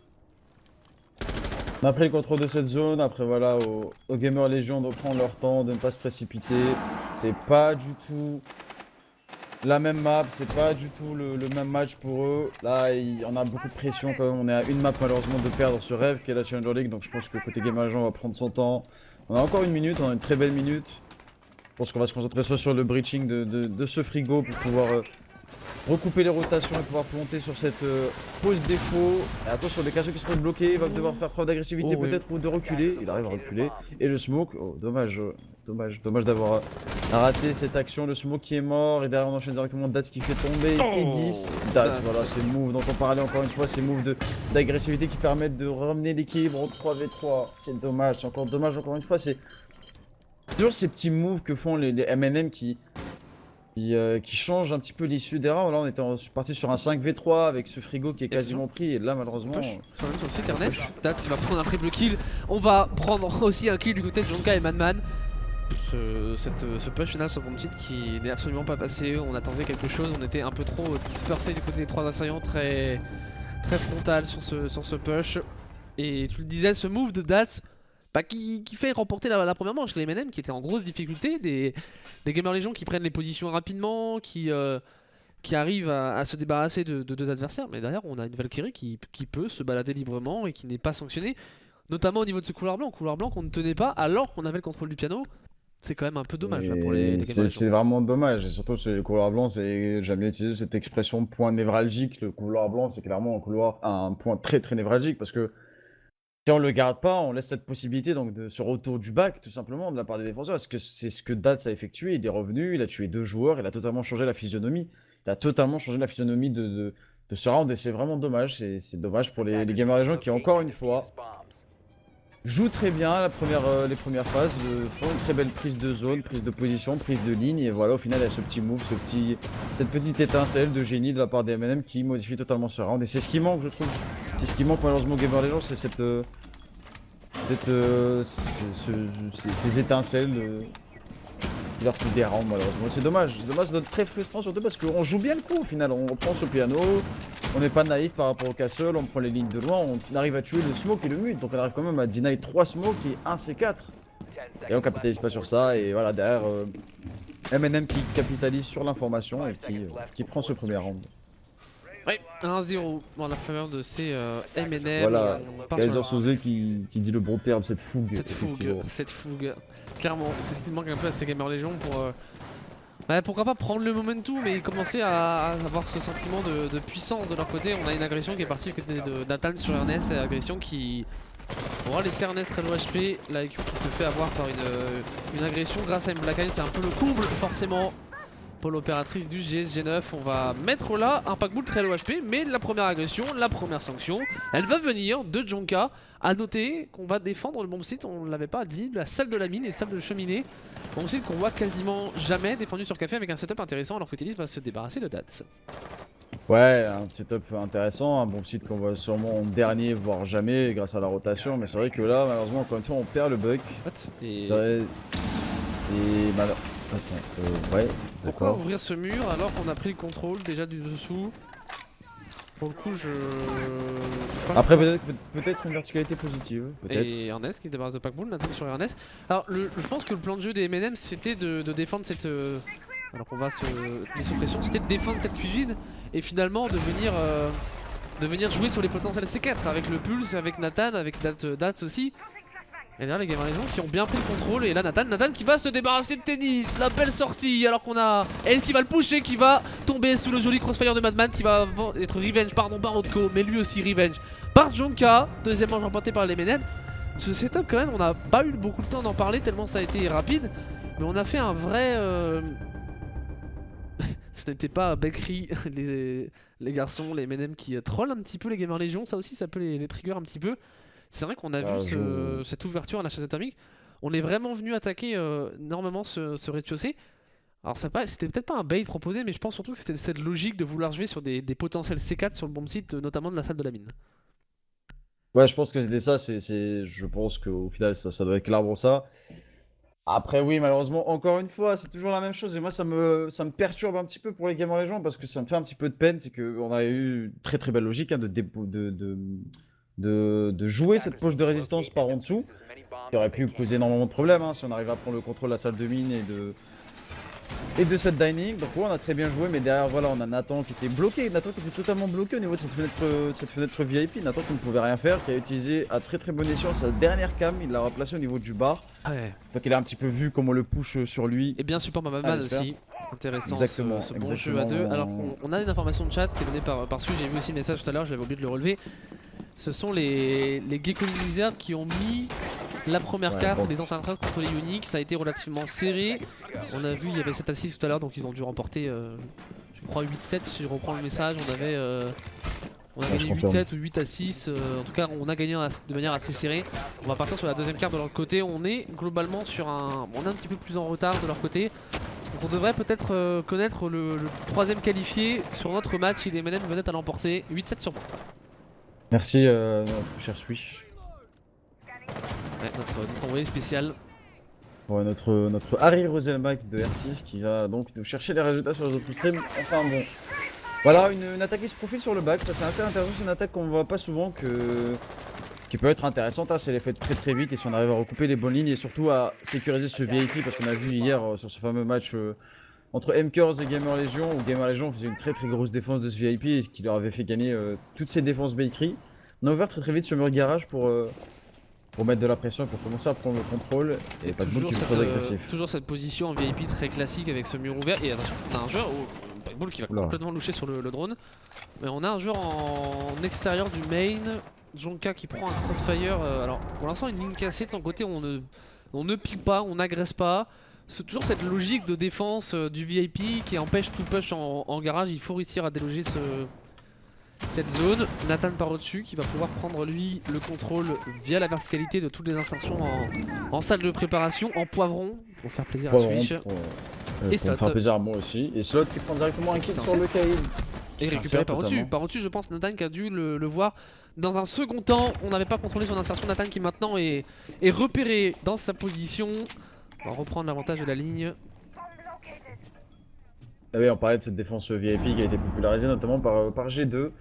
On a pris le contrôle de cette zone, après voilà, aux Gamer Légion de prendre leur temps, de ne pas se précipiter. C'est pas du tout la même map, c'est pas du tout le même match pour eux. Là, on a beaucoup de pression quand même, on est à une map malheureusement de perdre ce rêve qui est la Challenger League, donc je pense que côté Gamer Légion on va prendre son temps. On a encore 1 minute, on a une très belle minute. Je pense qu'on va se concentrer soit sur le breaching de ce frigo pour pouvoir recouper les rotations et pouvoir monter sur cette pause défaut. Et attention, les cachets qui seront bloqués, il va devoir faire preuve d'agressivité peut-être ou de reculer. Il arrive à reculer. Et le smoke, oh dommage, dommage d'avoir raté cette action. Le smoke qui est mort, et derrière on enchaîne directement Dats qui fait tomber. Et 10. Dats, voilà, ces moves dont on parlait encore une fois, ces moves d'agressivité qui permettent de ramener l'équilibre en 3v3. C'est dommage, c'est encore dommage encore une fois. C'est toujours ces petits moves que font les M&M qui change un petit peu l'issue des rounds. Là on était parti sur un 5v3 avec ce frigo qui est quasiment pris, et là malheureusement...
Sur le site Ernest, Dats va prendre un triple kill. On va prendre aussi un kill du côté de Jonka et Madman. Ce push final sur Bombchit qui n'est absolument pas passé. On attendait quelque chose, on était un peu trop dispersé du côté des trois assaillants, très frontal sur ce push. Et tu le disais, ce move de Dats qui fait remporter la première manche. Les M&M qui étaient en grosse difficulté, des Gamer Légion qui prennent les positions rapidement, qui arrivent à se débarrasser de deux adversaires. Mais derrière on a une Valkyrie qui peut se balader librement et qui n'est pas sanctionnée. Notamment au niveau de ce couloir blanc qu'on ne tenait pas alors qu'on avait le contrôle du piano. C'est quand même un peu dommage là, pour les gamers
C'est vraiment dommage, et surtout c'est le couloir blanc, j'aime bien utiliser cette expression point névralgique. Le couloir blanc, c'est clairement un point très très névralgique, parce que si on le garde pas, on laisse cette possibilité donc de ce retour du back tout simplement de la part des défenseurs. Parce que c'est ce que Dats a effectué, il est revenu, il a tué 2 joueurs, il a totalement changé la physionomie. Il a totalement changé la physionomie de ce round, et c'est vraiment dommage. C'est dommage pour les gamers Légion qui, encore une fois, jouent très bien les premières phases, font une très belle prise de zone, prise de position, prise de ligne, et voilà, au final il y a ce petit move, cette petite étincelle de génie de la part des MNM qui modifie totalement ce round, et c'est ce qui manque, je trouve. C'est ce qui manque malheureusement aux Gamer Legends, c'est ces étincelles qui leur coûtent des rounds malheureusement. C'est dommage, c'est dommage, très frustrant, surtout parce qu'on joue bien le coup au final. On prend ce piano, on n'est pas naïf par rapport au castle, on prend les lignes de loin, on arrive à tuer le smoke et le mute, donc on arrive quand même à deny 3 smokes et 1 C4. Et on capitalise pas sur ça, et voilà, derrière MNM qui capitalise sur l'information et qui prend ce premier round.
Oui, 1-0 dans la faveur de ces MNM.
Voilà, Kaiser Soze qui dit le bon terme, cette fougue.
Cette fougue. Clairement, c'est ce qui manque un peu à ces Gamer Légion pour... pourquoi pas prendre le momentum et commencer à avoir ce sentiment de puissance de leur côté. On a une agression qui est partie du côté de Nathan sur Ernest, agression qui aura laissé Ernest très low HP. La IQ qui se fait avoir par une agression grâce à une Black Eye, c'est un peu le comble forcément. Pour l'opératrice du GSG9, on va mettre là un pack bull très low HP, mais la première agression, la première sanction, elle va venir de Jonka. A noter qu'on va défendre le bomb site, on ne l'avait pas dit, la salle de la mine et salle de cheminée. Bomb site qu'on voit quasiment jamais défendu sur café avec un setup intéressant, alors que Tennis va se débarrasser de Dats.
Ouais, un setup intéressant, un bon site qu'on voit sûrement en dernier, voire jamais, grâce à la rotation. Mais c'est vrai que là, malheureusement, encore une fois, on perd le buck. Et malheureusement. Attends, ouais,
pourquoi ouvrir ce mur alors qu'on a pris le contrôle déjà du dessous? Pour le coup,
après, peut-être une verticalité positive.
Et Ernest qui se débarrasse de pack bull, Nathan sur Ernest. Alors, je pense que le plan de jeu des MNM c'était de défendre cette. Alors qu'on va se mettre sous pression, c'était de défendre cette cuisine et finalement de venir jouer sur les potentiels C4 avec le Pulse, avec Nathan, avec Dats aussi. Et derrière les Gamer Légion qui ont bien pris le contrôle, et là Nathan qui va se débarrasser de Tennis, la belle sortie, alors qu'on a Ace qui va le pusher, qui va tomber sous le joli crossfire de Madman, qui va être revenge par Rodko, mais lui aussi revenge par Jonka, deuxième manche remportée par les MNM. Ce setup quand même, on n'a pas eu beaucoup de temps d'en parler tellement ça a été rapide, mais on a fait un vrai... Ce n'était pas Bakery, les garçons, les MNM qui trollent un petit peu les Gamer Légion, ça aussi ça peut les trigger un petit peu. C'est vrai qu'on a vu cette ouverture à la chasse atomique. On est vraiment venu attaquer énormément ce rez-de-chaussée. Alors c'était peut-être pas un bait proposé, mais je pense surtout que c'était cette logique de vouloir jouer sur des potentiels C4 sur le bomb site, notamment de la salle de la mine.
Ouais, je pense que c'était ça, je pense qu'au final ça doit être clairement ça. Après oui, malheureusement, encore une fois, c'est toujours la même chose, et moi ça me perturbe un petit peu pour les Gamer Legends, parce que ça me fait un petit peu de peine, c'est qu'on a eu une très très belle logique hein, de jouer cette poche de résistance par en dessous, qui aurait pu causer énormément de problèmes hein, si on arrive à prendre le contrôle de la salle de mine et de cette dining. Donc ouais, on a très bien joué, mais derrière voilà, on a Nathan qui était bloqué, Nathan qui était totalement bloqué au niveau de cette fenêtre VIP, Nathan qui ne pouvait rien faire, qui a utilisé à très très bon escient sa dernière cam, il l'a replacé au niveau du bar. Ouais. Donc il a un petit peu vu comment on le push sur lui.
Et bien support par Madman aussi. Intéressant ce bon jeu à deux. Alors on a une information de chat qui est donnée par Su, j'ai vu aussi le message tout à l'heure, j'avais oublié de le relever. Ce sont les Gecko Lizard qui ont mis la première carte, c'est les anciens traces contre les Unix, ça a été relativement serré. On a vu il y avait 7 à 6 tout à l'heure, donc ils ont dû remporter je crois 8-7 si je reprends le message. On a gagné 8-7 ou 8 à 6, en tout cas on a gagné de manière assez serrée. On va partir sur la deuxième carte de leur côté, on est globalement sur on est un petit peu plus en retard de leur côté. Donc on devrait peut-être connaître le troisième qualifié sur notre match si les MNM venaient à l'emporter. 8-7 sur moi.
Merci cher Swish.
Ouais, notre envoyé spécial.
Ouais, notre Harry Roselmack de R6 qui va donc nous chercher les résultats sur les autres streams. Enfin bon. Voilà, une attaque qui se profile sur le back, ça c'est assez intéressant, c'est une attaque qu'on voit pas souvent qui peut être intéressante, hein, si elle est faite très très vite et si on arrive à recouper les bonnes lignes et surtout à sécuriser ce VIP, parce qu'on a vu hier sur ce fameux match entre MKers et Gamer Legion, où Gamer Legion faisait une très très grosse défense de ce VIP et qui leur avait fait gagner toutes ses défenses bakery. On a ouvert très très vite ce mur garage pour pour mettre de la pression et pour commencer à prendre le contrôle. Et Packbull qui est très agressif.
Toujours cette position en VIP très classique avec ce mur ouvert. Et attention, on a un joueur, Packbull qui va complètement loucher sur le drone. Mais on a un joueur en extérieur du main. Jonka qui prend un crossfire. Alors pour l'instant, une ligne cassée de son côté, on ne pique pas, on n'agresse pas. C'est toujours cette logique de défense du VIP qui empêche tout push en garage. Il faut réussir à déloger cette zone. Nathan par au-dessus qui va pouvoir prendre lui le contrôle via la verticalité de toutes les insertions en salle de préparation, en poivron, pour faire plaisir à Switch.
Et Slot. Pour faire plaisir à moi aussi. Et Slot qui prend directement un kill sur le Kaïd.
Et récupéré par au-dessus. Par au-dessus, je pense Nathan qui a dû le voir dans un second temps. On n'avait pas contrôlé son insertion. Nathan qui maintenant est repéré dans sa position. On va reprendre l'avantage de la ligne.
Ah oui, on parlait de cette défense VIP qui a été popularisée notamment par G2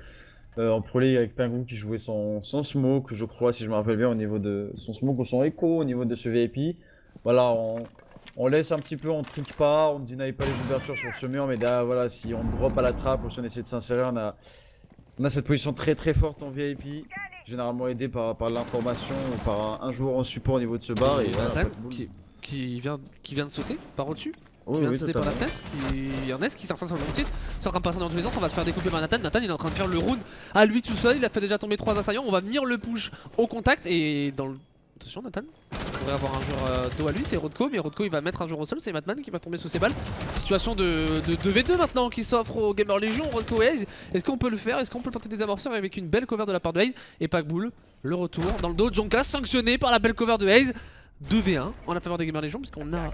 en Pro League avec Pingu qui jouait son smoke, je crois, si je me rappelle bien, au niveau de son smoke ou son écho au niveau de ce VIP. Voilà, on laisse un petit peu, on trick pas, on ne deny pas les ouvertures sur ce mur, mais derrière, voilà, si on drop à la trappe ou si on essaie de s'insérer, on a cette position très forte en VIP, généralement aidée par l'information ou par un joueur en support au niveau de ce bar. Et voilà,
qui vient de sauter par au-dessus.
Oui,
vient de sauter par la tête, Ernest qui s'installe sur le bon site, c'est en train de passer dans tous les sens, on va se faire découper par Nathan. Nathan il est en train de faire le round à lui tout seul, il a fait déjà tomber 3 assaillants, on va venir le push au contact et dans le... Attention Nathan, on devrait avoir un joueur dos à lui, c'est Rodko, mais Rodko il va mettre un joueur au sol, c'est Madman qui va tomber sous ses balles. Situation de 2v2 maintenant qui s'offre au Gamer Legion, Rodko et Haze. Est-ce qu'on peut le faire? Est-ce qu'on peut planter des amorceurs avec une belle cover de la part de Haze? Et Packbull, le retour dans le dos, Jonka sanctionné par la belle cover de Haze. 2v1 en la faveur des Gamer Legion puisqu'on a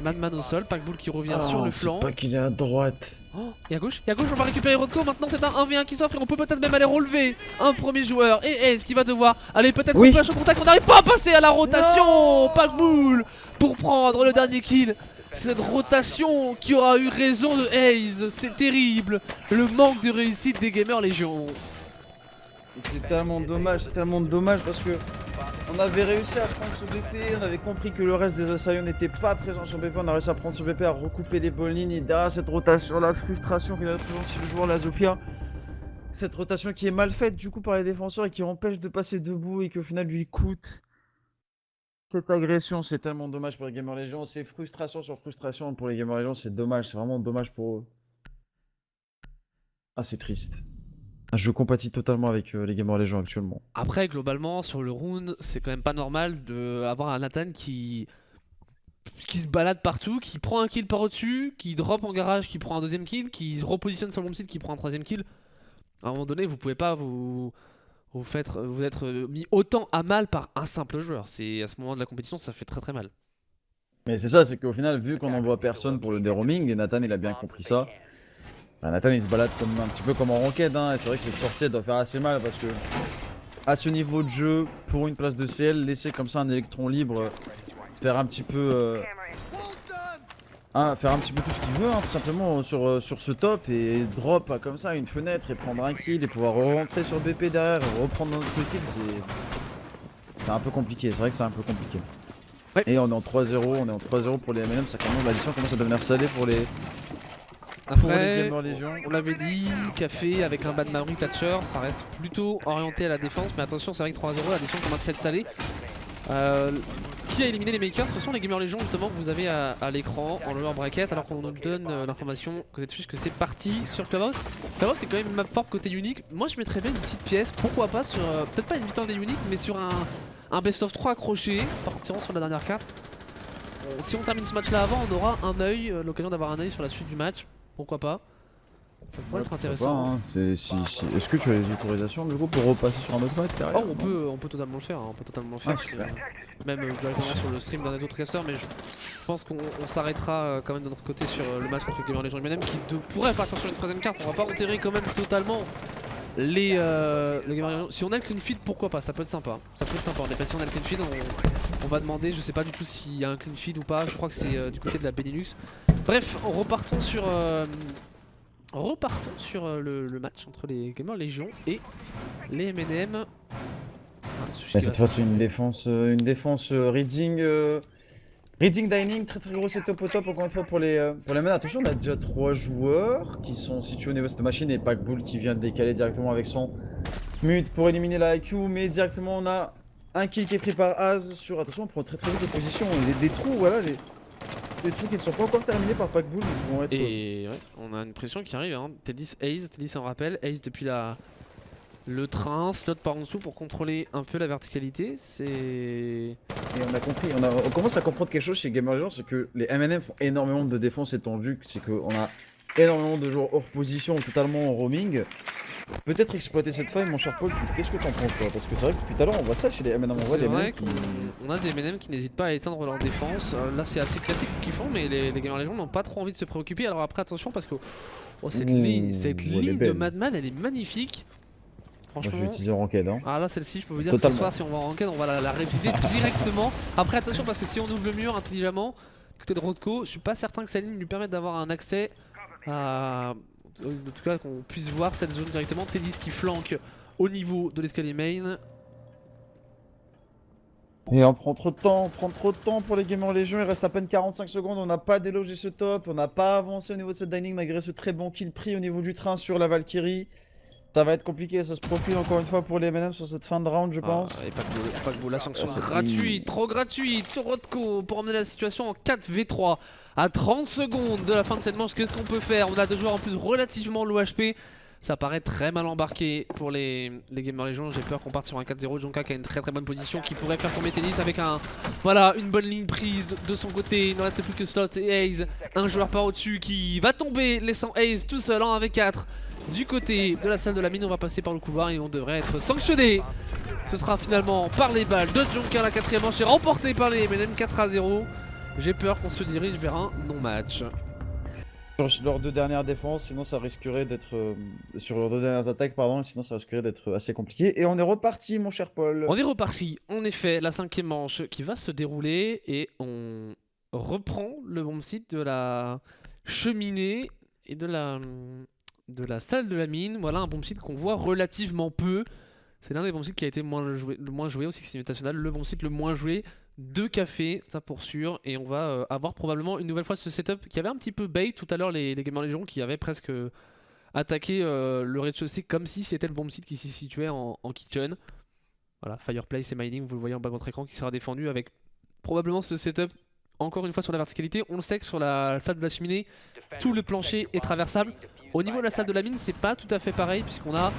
Madman au sol, Packbull qui revient sur le flanc.
Pas qu'il est à droite.
Oh, et à gauche, on va récupérer Rodko. Maintenant c'est un 1v1 qui s'offre et on peut peut-être même aller relever un premier joueur. Et Ace qui va devoir aller peut-être au flash au contact. On n'arrive pas à passer à la rotation. Packbull pour prendre le dernier kill. Cette rotation qui aura eu raison de Ace, c'est terrible. Le manque de réussite des Gamer Legion.
C'est tellement dommage parce que on avait réussi à prendre ce BP, on avait compris que le reste des assaillants n'était pas présent sur BP, on a réussi à prendre ce BP, à recouper les bonnes lignes et derrière cette rotation, la frustration que représente aussi le joueur la Zofia. Cette rotation qui est mal faite du coup par les défenseurs et qui empêche de passer debout et qui au final lui coûte cette agression. C'est tellement dommage pour les Gamer Legion, c'est frustration sur frustration pour les Gamer Legion, c'est dommage, c'est vraiment dommage pour eux. Ah c'est triste. Je compatis totalement avec les Gamer Legion actuellement.
Après, globalement, sur le round, c'est quand même pas normal d'avoir un Nathan qui se balade partout, qui prend un kill par au-dessus, qui drop en garage, qui prend un deuxième kill, qui repositionne sur le bon site, qui prend un troisième kill. À un moment donné, vous pouvez pas vous être mis autant à mal par un simple joueur. C'est à ce moment de la compétition, ça fait très mal.
Mais c'est ça, c'est qu'au final, vu qu'on n'envoie personne pour le déroaming, et Nathan il a bien compris ça. Nathan il se balade un petit peu comme en ranked hein, et c'est vrai que cette sortie doit faire assez mal parce que à ce niveau de jeu, pour une place de CL, laisser comme ça un électron libre faire un petit peu faire un petit peu tout ce qu'il veut hein, tout simplement sur ce top et drop comme ça une fenêtre et prendre un kill et pouvoir rentrer sur BP derrière et reprendre notre kill, c'est un peu compliqué, c'est vrai que c'est un peu compliqué. Ouais. Et on est en 3-0, pour les MNM, ça commence, l'addition commence à devenir salée pour les...
Après, on l'avait dit, Café avec un Bad Maverick Thatcher, ça reste plutôt orienté à la défense, mais attention, c'est vrai que 3-0, l'addition commence à être salée. Qui a éliminé les makers? Ce sont les Gamer Legion justement que vous avez à l'écran en lower bracket, alors qu'on nous donne l'information côté Twitch que c'est parti sur Clubhouse. Clubhouse qui est quand même une map forte côté unique. Moi je mettrais bien une petite pièce, pourquoi pas sur, peut-être pas une victoire des uniques, mais sur un best of 3 accroché, partiront sur la dernière carte. Si on termine ce match là avant, on aura un œil, l'occasion d'avoir un œil sur la suite du match. Pourquoi pas? Ça pourrait être intéressant.
Pas, hein. Est-ce que tu as les autorisations du coup pour repasser sur un autre match derrière?
Oh, on peut totalement le faire. Hein. On peut totalement le faire. Même directement sur le stream d'un des autres casters, mais je pense qu'on s'arrêtera quand même de notre côté sur le match contre les Gamer Legion MNM qui pourrait partir sur une troisième carte. On va pas enterrer quand même totalement les Gamer Legion. Si on a le clean feed, pourquoi pas? Ça peut être sympa. Ça peut être sympa. En effet, si on a le clean feed, on va demander. Je sais pas du tout s'il y a un clean feed ou pas. Je crois que c'est du côté de la Benelux. Bref, repartons sur le match entre les Gamer Legion et les MNM.
Cette fois c'est une défense reading dining, très gros setup au top encore une fois pour les MNM. Attention, on a déjà 3 joueurs qui sont situés au niveau de cette machine et Packbull qui vient de décaler directement avec son mute pour éliminer la IQ, mais directement on a Un kill qui est pris par Az sur... Attention, on prend très très vite les positions. Les trous, voilà, les trous qui ne sont pas encore terminés par Packbull vont être...
Et ouais, on a une pression qui arrive. Hein. T10 Ace, T10 en rappel. Ace depuis le train, slot par en dessous pour contrôler un peu la verticalité. C'est...
Et on a compris, on commence à comprendre quelque chose chez Gamer Legends, c'est que les MNM font énormément de défense étendue, c'est qu'on a énormément de joueurs hors position, totalement en roaming. Peut-être exploiter cette faille, mon cher Paul, qu'est-ce que t'en penses toi? Parce que c'est vrai que depuis tout à l'heure on voit ça chez les MNM, on voit
C'est
des
vrai
MNM qui...
qu'on a des MNM qui n'hésitent pas à éteindre leur défense. Là c'est assez classique ce qu'ils font, mais les Gamer Legends n'ont pas trop envie de se préoccuper. Alors après attention parce que cette ligne de Madman elle est magnifique. Franchement,
moi je vais utiliser en ranked hein.
Ah là celle-ci je peux vous dire
Totalement.
que ce soir si on va en ranked on va la réviser directement. Après attention parce que si on ouvre le mur intelligemment, côté de Rodko, je suis pas certain que cette ligne lui permette d'avoir un accès à... En tout cas qu'on puisse voir cette zone directement. T10 qui flanque au niveau de l'escalier main.
Et on prend trop de temps pour les Gamer Légion, il reste à peine 45 secondes, on n'a pas délogé ce top, on n'a pas avancé au niveau de cette dining malgré ce très bon kill pris au niveau du train sur la Valkyrie. Ça va être compliqué, ça se profile encore une fois pour les M&M sur cette fin de round je pense.
Et pas que la sanction gratuite, trop gratuite sur Rodko pour emmener la situation en 4v3 à 30 secondes de la fin de cette manche. Qu'est-ce qu'on peut faire? On a deux joueurs en plus relativement low HP. Ça paraît très mal embarqué pour les Gamer Legion. J'ai peur qu'on parte sur un 4-0. Jonka qui a une très bonne position qui pourrait faire tomber Tennis avec une bonne ligne prise de son côté. Il ne reste plus que Slot et Ace. Un joueur par au-dessus qui va tomber, laissant Ace tout seul en 1v4. Du côté de la salle de la mine, on va passer par le couloir et on devrait être sanctionné. Ce sera finalement par les balles de Jonka. La quatrième manche est remportée par les MNM 4-0. J'ai peur qu'on se dirige vers un non-match.
Sur leurs deux dernières défenses, sinon ça risquerait d'être... sur leurs deux dernières attaques, pardon, sinon ça risquerait d'être assez compliqué. Et on est reparti, mon cher Paul.
On est reparti, en effet, la cinquième manche qui va se dérouler et on reprend le bomb site de la cheminée et de la salle de la mine. Voilà un bomb site qu'on voit relativement peu. C'est l'un des bomb sites qui a été le moins joué au Six Invitational, le bomb site le moins joué. 2 cafés, ça pour sûr, et on va avoir probablement une nouvelle fois ce setup qui avait un petit peu bait tout à l'heure les Gamer Legion qui avaient presque attaqué le rez-de-chaussée comme si c'était le bomb site qui s'y situait en kitchen. Voilà, Fireplace et Mining, vous le voyez en bas de votre écran, qui sera défendu avec probablement ce setup encore une fois sur la verticalité. On le sait que sur la salle de la cheminée, tout le plancher est traversable. Au niveau de la salle de la mine, c'est pas tout à fait pareil puisqu'on a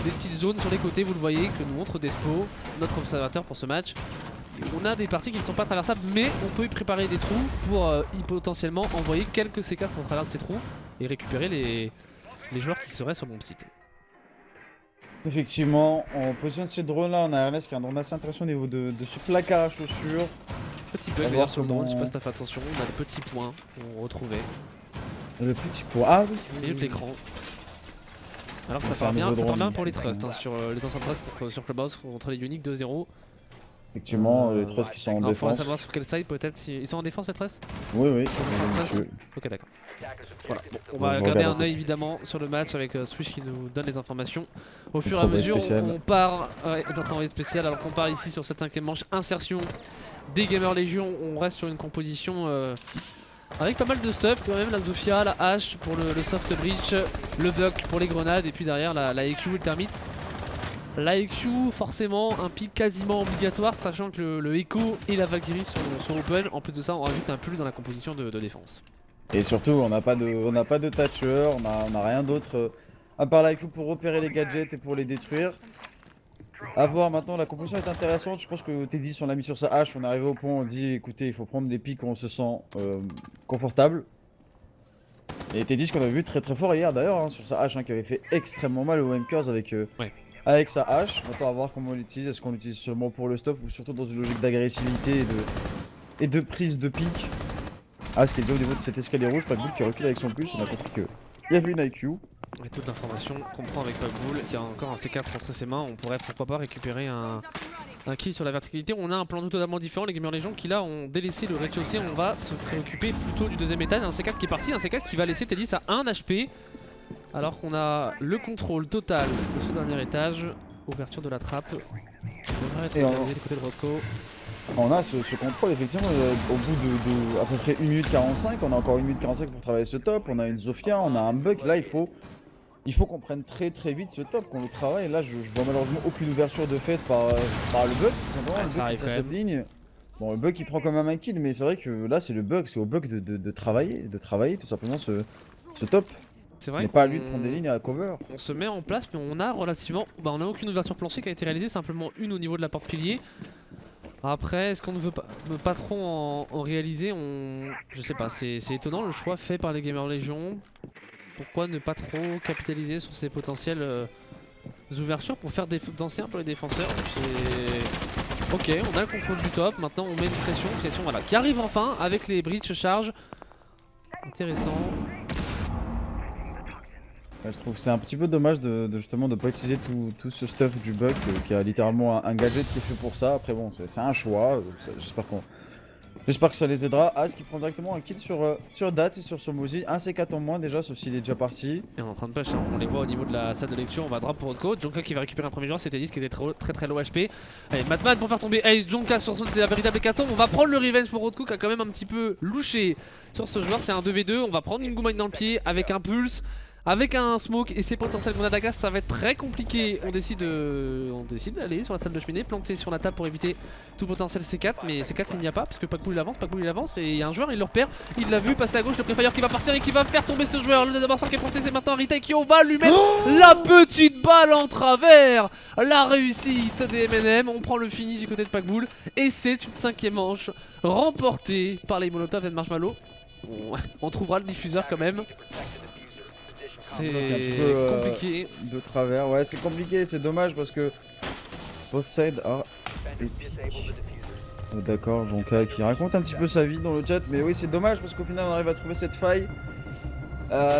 des petites zones sur les côtés, vous le voyez, que nous montre Despo, notre observateur pour ce match. On a des parties qui ne sont pas traversables, mais on peut y préparer des trous pour y potentiellement envoyer quelques C4 pour traverser ces trous et récupérer les joueurs qui seraient sur le bon site.
Effectivement, on positionne ces drones là, on a Ernest qui a un drone assez intéressant au niveau de ce placard à chaussures.
Petit bug d'ailleurs sur le drone, je sais pas si t'as fait attention, on a le petit point qu'on retrouvait.
Le petit point, ah oui.
Au milieu de l'écran. Alors ça part bien pour les trusts, hein, sur les anciens trusts sur Clubhouse contre les Unique 2-0.
Effectivement, les trusts qui sont en défense.
Il faudra savoir sur quel side peut-être. Ils sont en défense les trusts?
Oui.
Ok, d'accord. Voilà. Bon, on va garder un œil évidemment sur le match avec Swish qui nous donne les informations. Au fur et à mesure, on part dans un envoyé spécial. Alors qu'on part ici sur cette cinquième manche. Insertion des Gamer Legion. On reste sur une composition avec pas mal de stuff quand même. La Zofia, la hache pour le soft breach, le buck pour les grenades et puis derrière la EQ et le thermite. La EQ, forcément, un pic quasiment obligatoire, sachant que le Echo et la Valkyrie sont open. En plus de ça, on rajoute un plus dans la composition de défense.
Et surtout, on n'a pas de Thatcher, on n'a rien d'autre à part la EQ pour repérer les gadgets et pour les détruire. A voir maintenant, la composition est intéressante. Je pense que T10 on l'a mis sur sa hache, on est arrivé au point où on dit écoutez, il faut prendre des pics où on se sent confortable. Et T10 qu'on avait vu très fort hier d'ailleurs, hein, sur sa hache, hein, qui avait fait extrêmement mal aux Wankers avec sa hache. Maintenant à voir comment on l'utilise, est-ce qu'on l'utilise seulement pour le stop ou surtout dans une logique d'agressivité et de prise de pique. Ah, ce qui est dit au niveau de cet escalier rouge, Packbull qui recule avec son plus, on a compris qu'il y avait une IQ.
Et toute l'information qu'on prend avec Packbull, qui a encore un C4 entre ses mains, on pourrait pourquoi pas récupérer un kill sur la verticalité. On a un plan totalement différent, les Gamer Legion qui là ont délaissé le rez-de-chaussée, on va se préoccuper plutôt du deuxième étage. Un C4 qui est parti, un C4 qui va laisser T10 à 1 HP. Alors qu'on a le contrôle total de ce dernier étage, ouverture de la trappe, qui devrait être organisée du côté de Rodko.
On a ce contrôle effectivement au bout de à peu près 1 minute 45, on a encore 1 minute 45 pour travailler ce top, on a une Zofia, on a un bug, là il faut il faut qu'on prenne très vite ce top, qu'on le travaille. Là, je vois malheureusement aucune ouverture de fait par le bug. Tout simplement,
Ouais,
le
ça
bug
arrive
qui tient
quand
cette
même.
ligne. Bon, le bug il prend quand même un kill, mais c'est vrai que là, c'est le bug, c'est au bug de travailler tout simplement ce top.
C'est
Ce
vrai
n'est pas à lui de prendre des lignes
qu'on
à cover.
on se met en place, mais on a relativement. Bah, on a aucune ouverture planchée qui a été réalisée, simplement une au niveau de la porte pilier. Après, est-ce qu'on ne veut pas trop en réaliser Je sais pas, c'est étonnant le choix fait par les Gamers Légion. Pourquoi ne pas trop capitaliser sur ces potentielles ouvertures pour faire danser un peu les défenseurs? Ok, on a le contrôle du top, maintenant on met une pression voilà, qui arrive enfin avec les breach charge. Intéressant.
Ouais, je trouve que c'est un petit peu dommage justement de pas utiliser tout ce stuff du bug qui a littéralement un gadget qui est fait pour ça. Après bon, c'est un choix, j'espère que ça les aidera. As qui prend directement un kill sur Dats et sur Somozy, un C4 en moins déjà, sauf s'il est déjà parti.
Et on est en train de push, hein. On les voit au niveau de la salle de lecture, on va drop pour Rodko. Jonka qui va récupérer un premier joueur, c'était 10 qui était très low HP. Allez, Madman pour faire tomber Ace Jonka sur son, c'est la véritable hécatombe. On va prendre le revenge pour Rodko qui a quand même un petit peu louché sur ce joueur, c'est un 2v2. On va prendre une Goumine dans le pied avec un pulse. Avec un smoke et ses potentiels grenades à gaz, ça va être très compliqué. On décide d'aller sur la salle de cheminée, planter sur la table pour éviter tout potentiel C4. Mais C4 il n'y a pas parce que Packbull il avance et il y a un joueur, il le repère. Il l'a vu passer à gauche, le Prefire qui va partir et qui va faire tomber ce joueur. Le d'abord qui est planté, c'est maintenant Rita qui on va lui mettre la petite balle en travers. La réussite des MNM, on prend le fini du côté de Packbull et c'est une 5ème manche remportée par les Molotov et Marshmallow. On trouvera le diffuseur quand même. C'est compliqué.
De travers, ouais c'est compliqué, c'est dommage parce que both sides are epic. D'accord, Jonka qui raconte un petit peu sa vie dans le chat, mais oui c'est dommage parce qu'au final on arrive à trouver cette faille.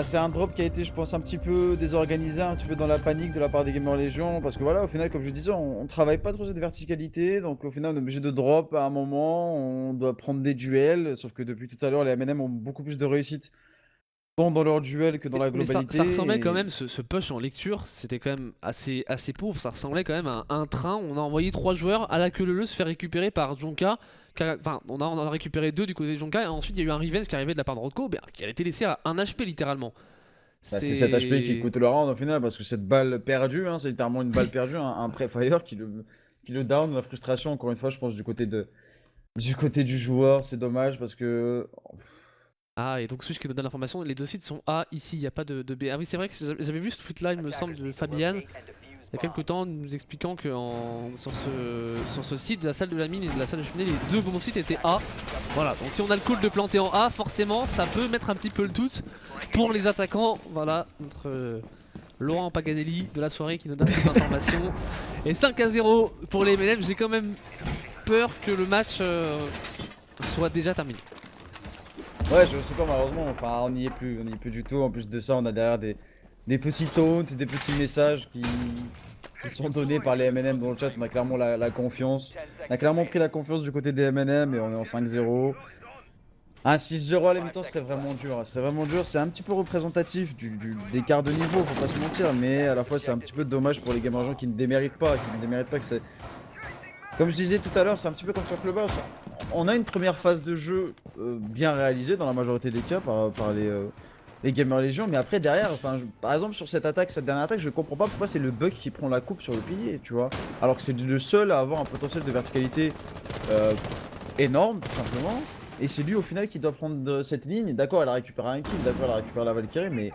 C'est un drop qui a été je pense un petit peu désorganisé, un petit peu dans la panique de la part des Gamers Légion, parce que voilà au final comme je disais on travaille pas trop cette verticalité, donc au final on est obligé de drop à un moment, on doit prendre des duels, sauf que depuis tout à l'heure les MNM ont beaucoup plus de réussite tant dans leur duel que dans la
Mais
globalité.
ça ressemblait quand même, ce push en lecture, c'était quand même assez pauvre. Ça ressemblait quand même à un train. On a envoyé 3 joueurs à la queue leu se faire récupérer par Jonka. Enfin, on en a récupéré 2 du côté de Jonka. Et ensuite, il y a eu un revenge qui arrivait de la part de Rodko, qui a été laissé à 1 HP littéralement.
Bah, c'est cet HP qui coûte le round au final, parce que cette balle perdue, hein, c'est littéralement une balle perdue, un pré-fire qui le down, la frustration, encore une fois, je pense, du côté du joueur, c'est dommage parce que.
Ah, et donc Switch qui nous donne l'information, les deux sites sont A, ici il n'y a pas de B. Ah oui, c'est vrai que j'avais vu ce tweet là, il me semble, de Fabian, il y a quelques temps, nous expliquant que sur ce site de la salle de la mine et de la salle de cheminée, les deux bons sites étaient A. Voilà, donc si on a le call de planter en A, forcément ça peut mettre un petit peu le doute pour les attaquants. Voilà, notre Laurent Paganelli de la soirée qui nous donne cette information. Et 5-0 pour les MLM, j'ai quand même peur que le match soit déjà terminé.
Ouais, je sais pas, malheureusement, enfin, on n'y est plus du tout. En plus de ça, on a derrière des petits taunts, des petits messages qui sont donnés par les MNM dans le chat. On a clairement la confiance. On a clairement pris la confiance du côté des MNM et on est en 5-0. Un 6-0 à la mi-temps serait vraiment dur. C'est un petit peu représentatif des quarts de niveau, faut pas se mentir. Mais à la fois, c'est un petit peu dommage pour les gamers gens qui ne déméritent pas, que c'est. Comme je disais tout à l'heure, c'est un petit peu comme sur Clubhouse. On a une première phase de jeu bien réalisée dans la majorité des cas par les Gamers Légion, mais après derrière, par exemple sur cette dernière attaque, je comprends pas pourquoi c'est le bug qui prend la coupe sur le pilier, tu vois. Alors que c'est le seul à avoir un potentiel de verticalité énorme, tout simplement. Et c'est lui au final qui doit prendre cette ligne. D'accord, elle a récupéré un kill, d'accord, elle a récupéré la Valkyrie, mais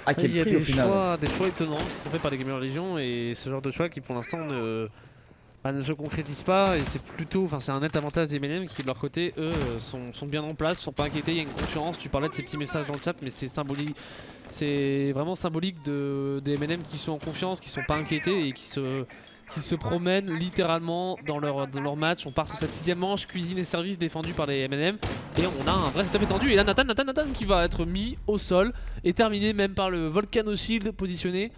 à quel prix au final?
Il y a des choix étonnants qui sont faits par les Gamers Légion et ce genre de choix qui pour l'instant ne se concrétise pas et c'est plutôt, c'est un net avantage des MNM qui de leur côté eux sont bien en place, sont pas inquiétés, il y a une confiance. Tu parlais de ces petits messages dans le chat mais c'est symbolique, c'est vraiment symbolique des MNM qui sont en confiance, qui sont pas inquiétés et qui se promènent littéralement dans leur match. On part sur cette 6ème manche, cuisine et service défendu par les MNM et on a un vrai setup étendu et là Nathan qui va être mis au sol et terminé même par le Volcano Shield positionné.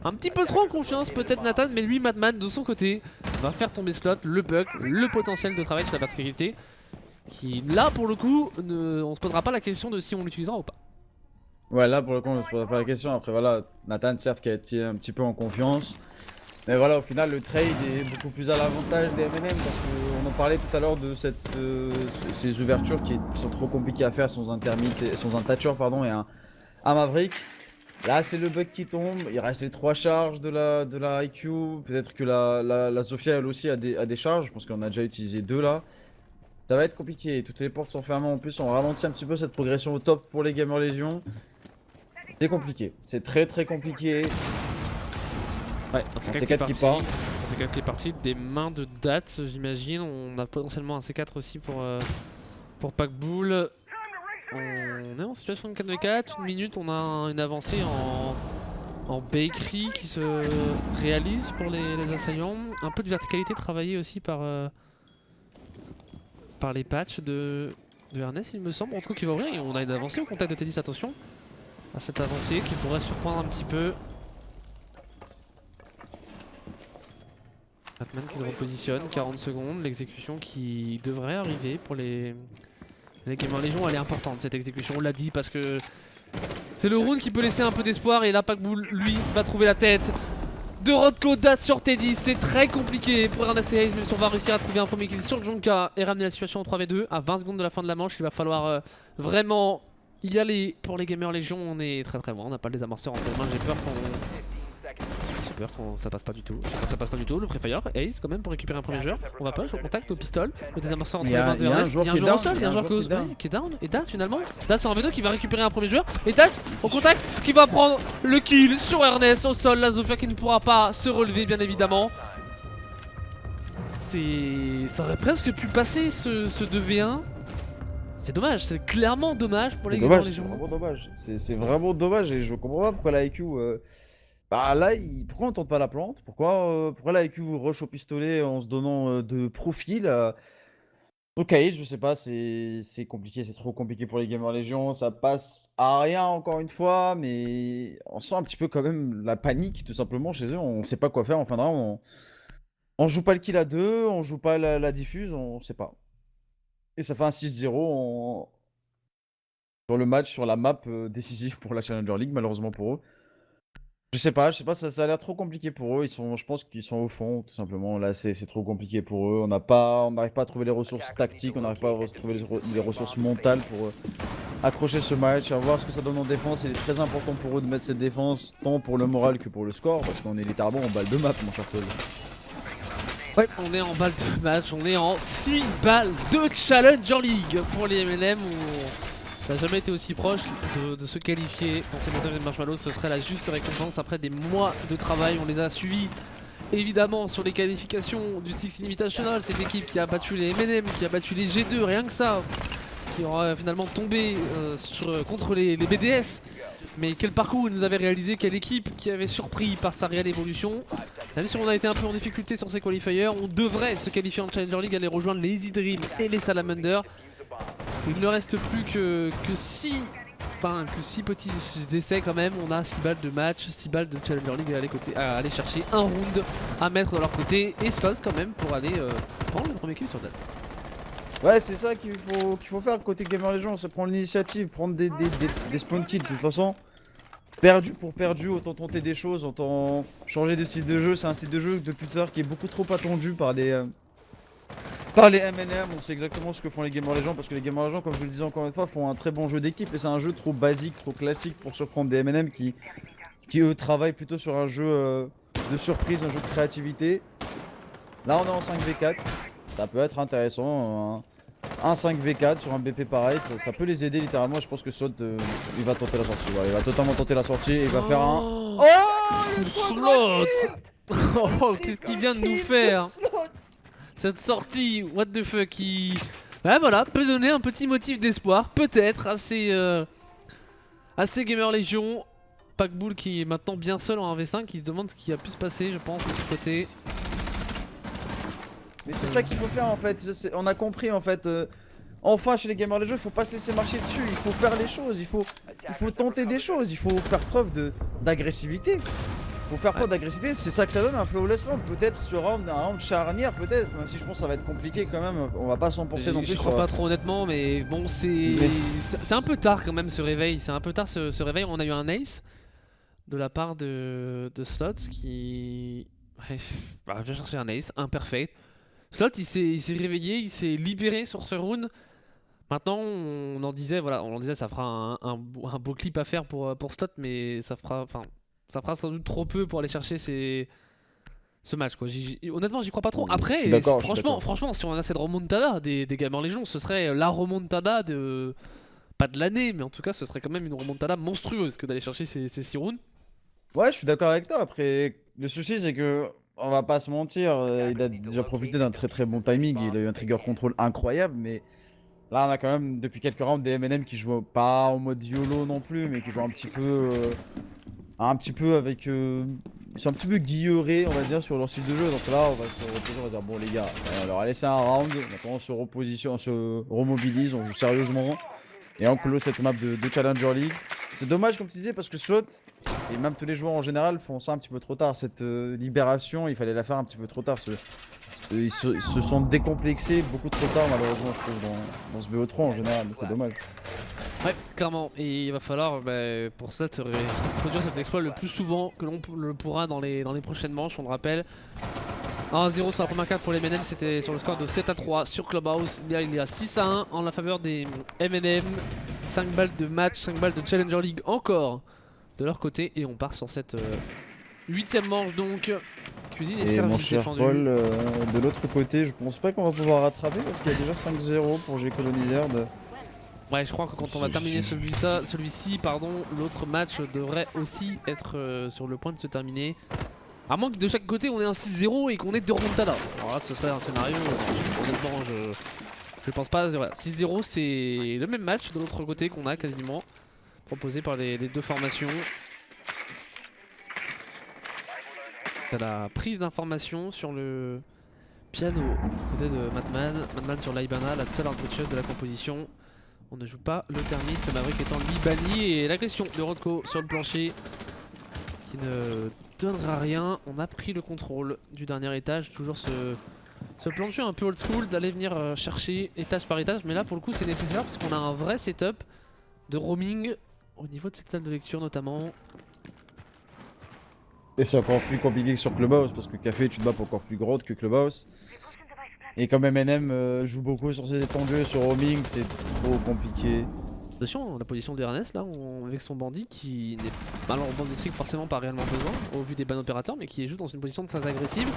Un petit peu trop en confiance peut-être Nathan, mais lui Madman de son côté va faire tomber slot, le bug, le potentiel de travail sur la verticalité qui là pour le coup on se posera pas la question de si on l'utilisera ou pas.
Ouais, là pour le coup on se posera pas la question. Après voilà, Nathan certes qui a été un petit peu en confiance, mais voilà au final le trade est beaucoup plus à l'avantage des MNM parce qu'on en parlait tout à l'heure de ces ouvertures qui sont trop compliquées à faire sans un Thatcher pardon et un Maverick. Là, c'est le bug qui tombe. Il reste les 3 charges de la IQ. Peut-être que la Sophia, elle aussi, a des charges. Je pense qu'on a déjà utilisé 2 là. Ça va être compliqué. Toutes les portes sont fermées en plus. On ralentit un petit peu cette progression au top pour les Gamer Légion. C'est compliqué. C'est très très compliqué.
Ouais, un
C4 qui part.
Un C4 qui est parti des mains de date, j'imagine. On a potentiellement un C4 aussi pour Packbull. On est en situation de 4v4. Une minute, on a une avancée en bakery qui se réalise pour les assaillants. Un peu de verticalité travaillée aussi par les patchs de Ernest, il me semble. En tout cas, qui va ouvrir. Et on a une avancée au contact de Teddy. Attention à cette avancée qui pourrait surprendre un petit peu. Batman qui se repositionne, 40 secondes, l'exécution qui devrait arriver pour les Gamer Légion. Elle est importante cette exécution, on l'a dit, parce que c'est le round qui peut laisser un peu d'espoir. Et là Packbull lui va trouver la tête de Rodko. Date sur Teddy, c'est très compliqué pour Ernest et Hayes, même si on va réussir à trouver un premier kill sur Jonka et ramener la situation en 3v2 à 20 secondes de la fin de la manche. Il va falloir vraiment y aller pour les Gamer Légion. On est très très loin, on n'a pas le désamorceur entre les mains. J'ai peur que ça passe pas du tout. Ça passe pas du tout. Le Prefire, Ace quand même pour récupérer un premier joueur. On va pas au contact au pistol. Le désamorceur entre les mains de Ernest. Il y a un joueur au sol, il y a un joueur qui est down. Et Das finalement. Das sur un V2 qui va récupérer un premier joueur. Et Das au contact qui va prendre le kill sur Ernest au sol. La Zofia qui ne pourra pas se relever bien évidemment. Ça aurait presque pu passer ce 2v1. C'est dommage, c'est clairement dommage pour les Gamer Légion.
C'est vraiment dommage. C'est vraiment dommage et je comprends pas pourquoi la IQ. Bah là, pourquoi on tente pas la plante? Pourquoi la IQ rush au pistolet en se donnant de profil? Ok, je sais pas, c'est compliqué, c'est trop compliqué pour les Gamer Légion. Ça passe à rien encore une fois, mais on sent un petit peu quand même la panique tout simplement chez eux. On sait pas quoi faire en fin de round. On joue pas le kill à 2, on joue pas la diffuse, on sait pas. Et ça fait un 6-0 sur le match, sur la map décisive pour la Challenger League, malheureusement pour eux. Je sais pas, ça a l'air trop compliqué pour eux. Je pense qu'ils sont au fond, tout simplement. Là, c'est trop compliqué pour eux. On n'arrive pas à trouver les ressources tactiques, on n'arrive pas à trouver les ressources mentales pour accrocher ce match, à voir ce que ça donne en défense. Il est très important pour eux de mettre cette défense, tant pour le moral que pour le score, parce qu'on est littéralement en balle de map, mon cher Toz.
Ouais, on est en balle de match, on est en 6 balles de Challenger League pour les MLM. Ça n'a jamais été aussi proche de se qualifier dans ces montagnes de Marshmallow. Ce serait la juste récompense après des mois de travail. On les a suivis évidemment sur les qualifications du Six Invitational. Cette équipe qui a battu les MNM, qui a battu les G2, rien que ça, qui aura finalement tombé contre les BDS. Mais quel parcours il nous avait réalisé, quelle équipe qui avait surpris par sa réelle évolution. Même si on a été un peu en difficulté sur ces qualifiers, on devrait se qualifier en Challenger League, aller rejoindre les Easy Dream et les Salamander. Il ne reste plus que 6 petits essais quand même. On a 6 balles de match, 6 balles de Challenger League à aller chercher un round à mettre de leur côté. Et Sloss quand même pour aller prendre le premier kill sur Dats.
Ouais, c'est ça qu'il faut faire côté Gamer Légion, c'est prendre l'initiative, prendre des spawn kills. De toute façon, perdu pour perdu, autant tenter des choses, autant changer de style de jeu. C'est un style de jeu depuis tout à l'heure qui est beaucoup trop attendu par les MNM. On sait exactement ce que font les Gamer Légion, parce que les Gamer Légion, comme je le disais encore une fois, font un très bon jeu d'équipe. Et c'est un jeu trop basique, trop classique pour surprendre des MNM qui eux travaillent plutôt sur un jeu de surprise, un jeu de créativité. Là on est en 5v4, ça peut être intéressant. Un 5v4 sur un BP pareil, ça peut les aider littéralement. Je pense que Sot il va tenter la sortie. Voilà, il va totalement tenter la sortie et il va faire un. Oh,
Slot. Oh, qu'est-ce qu'il vient de nous faire? Cette sortie, what the fuck, qui... Ouais, voilà, peut donner un petit motif d'espoir, peut-être, à ces Gamer Légion. Packbull qui est maintenant bien seul en 1v5, qui se demande ce qui a pu se passer, je pense, de ce côté.
Mais c'est ça qu'il faut faire en fait, on a compris en fait. Enfin chez les Gamers Légion, il faut pas se laisser marcher dessus, il faut faire les choses, il faut tenter des choses, il faut faire preuve d'agressivité. Il faut faire preuve d'agressivité, c'est ça que ça donne un flawless round. Peut-être ce round, un round charnière, peut-être, même si je pense que ça va être compliqué quand même, on va pas s'emporter non plus.
Je crois pas trop honnêtement, mais bon, c'est un peu tard quand même ce réveil, c'est un peu tard ce réveil. On a eu un ace de la part de Slots qui... Ouais, vient chercher un ace, imperfect. Slot il s'est réveillé, il s'est libéré sur ce round. Maintenant, on en disait, voilà, on en disait, ça fera un beau clip à faire pour Slot, mais ça fera sans doute trop peu pour aller chercher ce match, quoi. Honnêtement, j'y crois pas trop.
Je suis
Après,
d'accord, je suis
franchement, si on a cette remontada des Gamers Légion, ce serait la remontada pas de l'année, mais en tout cas, ce serait quand même une remontada monstrueuse que d'aller chercher ces 6 rounds.
Ouais, je suis d'accord avec toi. Après, le souci, c'est que, on va pas se mentir, il a déjà profité d'un très bon timing. Il a eu un trigger control incroyable, mais là, on a quand même, depuis quelques rounds, des MNM qui jouent pas en mode YOLO non plus, mais qui jouent un petit peu avec. Ils sont un petit peu guillerés, on va dire, sur leur style de jeu. Donc là, on va se reposer, on va dire, bon, les gars, on leur a laissé un round. Maintenant, on se repositionne, on se remobilise, on joue sérieusement. Et on close cette map de Challenger League. C'est dommage, comme tu disais, parce que Slot, et même tous les joueurs en général, font ça un petit peu trop tard. Cette libération, il fallait la faire un petit peu trop tard. Ils se sont décomplexés beaucoup trop tard, malheureusement, je trouve, dans ce BO3 en général. C'est dommage.
Ouais, clairement. Et il va falloir, pour cela, reproduire cet exploit le plus souvent que l'on le pourra dans les prochaines manches. On le rappelle. 1-0 sur la première carte pour les MNM, c'était sur le score de 7-3 sur Clubhouse. Là, il y a 6-1 en la faveur des MNM. 5 balles de match, 5 balles de Challenger League encore de leur côté. Et on part sur cette 8ème manche donc. Cuisine et service
mon cher
défendu.
Paul, de l'autre côté, je pense pas qu'on va pouvoir rattraper parce qu'il y a déjà 5-0 pour G-Colonizerd.
Ouais, je crois que quand on va terminer celui-ci, l'autre match devrait aussi être sur le point de se terminer. À moins que de chaque côté on ait un 6-0 et qu'on ait 2 remontadas. Alors là, ce serait un scénario, honnêtement, je pense pas. Voilà, 6-0, c'est le même match de l'autre côté qu'on a quasiment, proposé par les deux formations. T'as la prise d'information sur le piano côté de Madman. Madman sur l'Aibana, la seule outshot de la composition. On ne joue pas le thermite, le Maverick étant lui banni. Et l'agression de Rodko sur le plancher qui ne donnera rien. On a pris le contrôle du dernier étage. Toujours ce plancher un peu old school d'aller venir chercher étage par étage. Mais là pour le coup c'est nécessaire parce qu'on a un vrai setup de roaming au niveau de cette salle de lecture notamment.
Et c'est encore plus compliqué que sur Clubhouse parce que Café, tu te bats pour encore plus gros que Clubhouse. Et comme MNM joue beaucoup sur ses étendues, sur roaming, c'est trop compliqué.
Attention, la position de Ernest là, avec son bandit qui n'est pas en banditrique forcément pas réellement besoin au vu des ban opérateurs, mais qui est juste dans une position très agressive.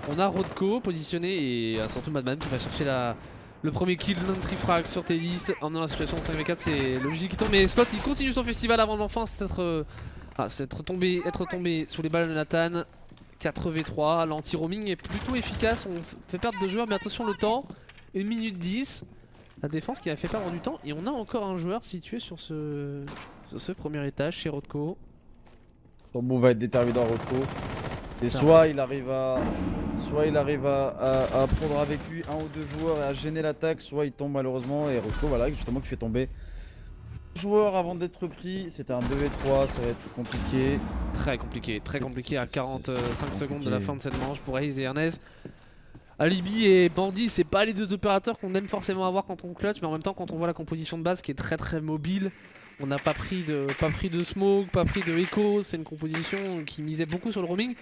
On a Rodko positionné et surtout Madman qui va chercher le premier kill d'un trifrag sur T10. En dans la situation de 5v4, c'est le GG qui tombe. Mais Scott il continue son festival avant l'enfant, être tombé sous les balles de Nathan. 4v3, l'anti-roaming est plutôt efficace, on fait perdre 2 joueurs mais attention le temps, 1 minute 10. La défense qui a fait perdre du temps et on a encore un joueur situé sur ce premier étage chez Rodko.
Son move va être déterminant Rodko. Et soit il arrive à prendre avec lui 1 ou 2 joueurs et à gêner l'attaque, soit il tombe malheureusement et Rodko voilà justement qui fait tomber joueur avant d'être pris. C'était un 2v3, ça va être compliqué.
Très compliqué à 45 secondes de la fin de cette manche pour Ace et Ernest. Alibi et Bandit, c'est pas les deux opérateurs qu'on aime forcément avoir quand on clutch, mais en même temps quand on voit la composition de base qui est très mobile, on n'a pas pris de smoke, pas pris de echo, c'est une composition qui misait beaucoup sur le roaming.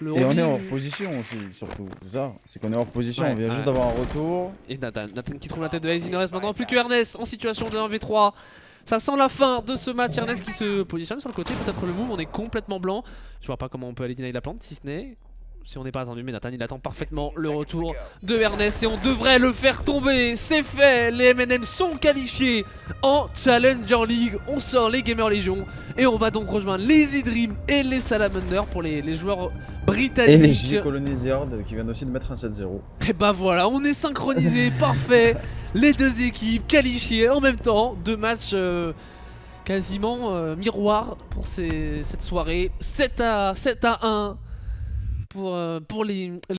Et on est hors position aussi, surtout, c'est ça, c'est qu'on est hors position, on vient juste d'avoir un retour.
Et Nathan qui trouve la tête de Ace, il ne reste maintenant plus que Ernest en situation de 1v3. Ça sent la fin de ce match, Ernest qui se positionne sur le côté, peut-être le move, on est complètement blanc. Je vois pas comment on peut aller deny la plante si ce n'est... Si on n'est pas attendu, mais Nathan il attend parfaitement le retour de Ernest et on devrait le faire tomber. C'est fait, les MNM sont qualifiés en Challenger League. On sort les Gamers Légion et on va donc rejoindre les Easy Dream et les Salamanders pour les joueurs britanniques.
Et les G-Colonizerd qui viennent aussi de mettre un 7-0.
Et bah voilà, on est synchronisés, parfait. Les deux équipes qualifiées en même temps. 2 matchs quasiment miroirs pour cette soirée. 7-1 pour les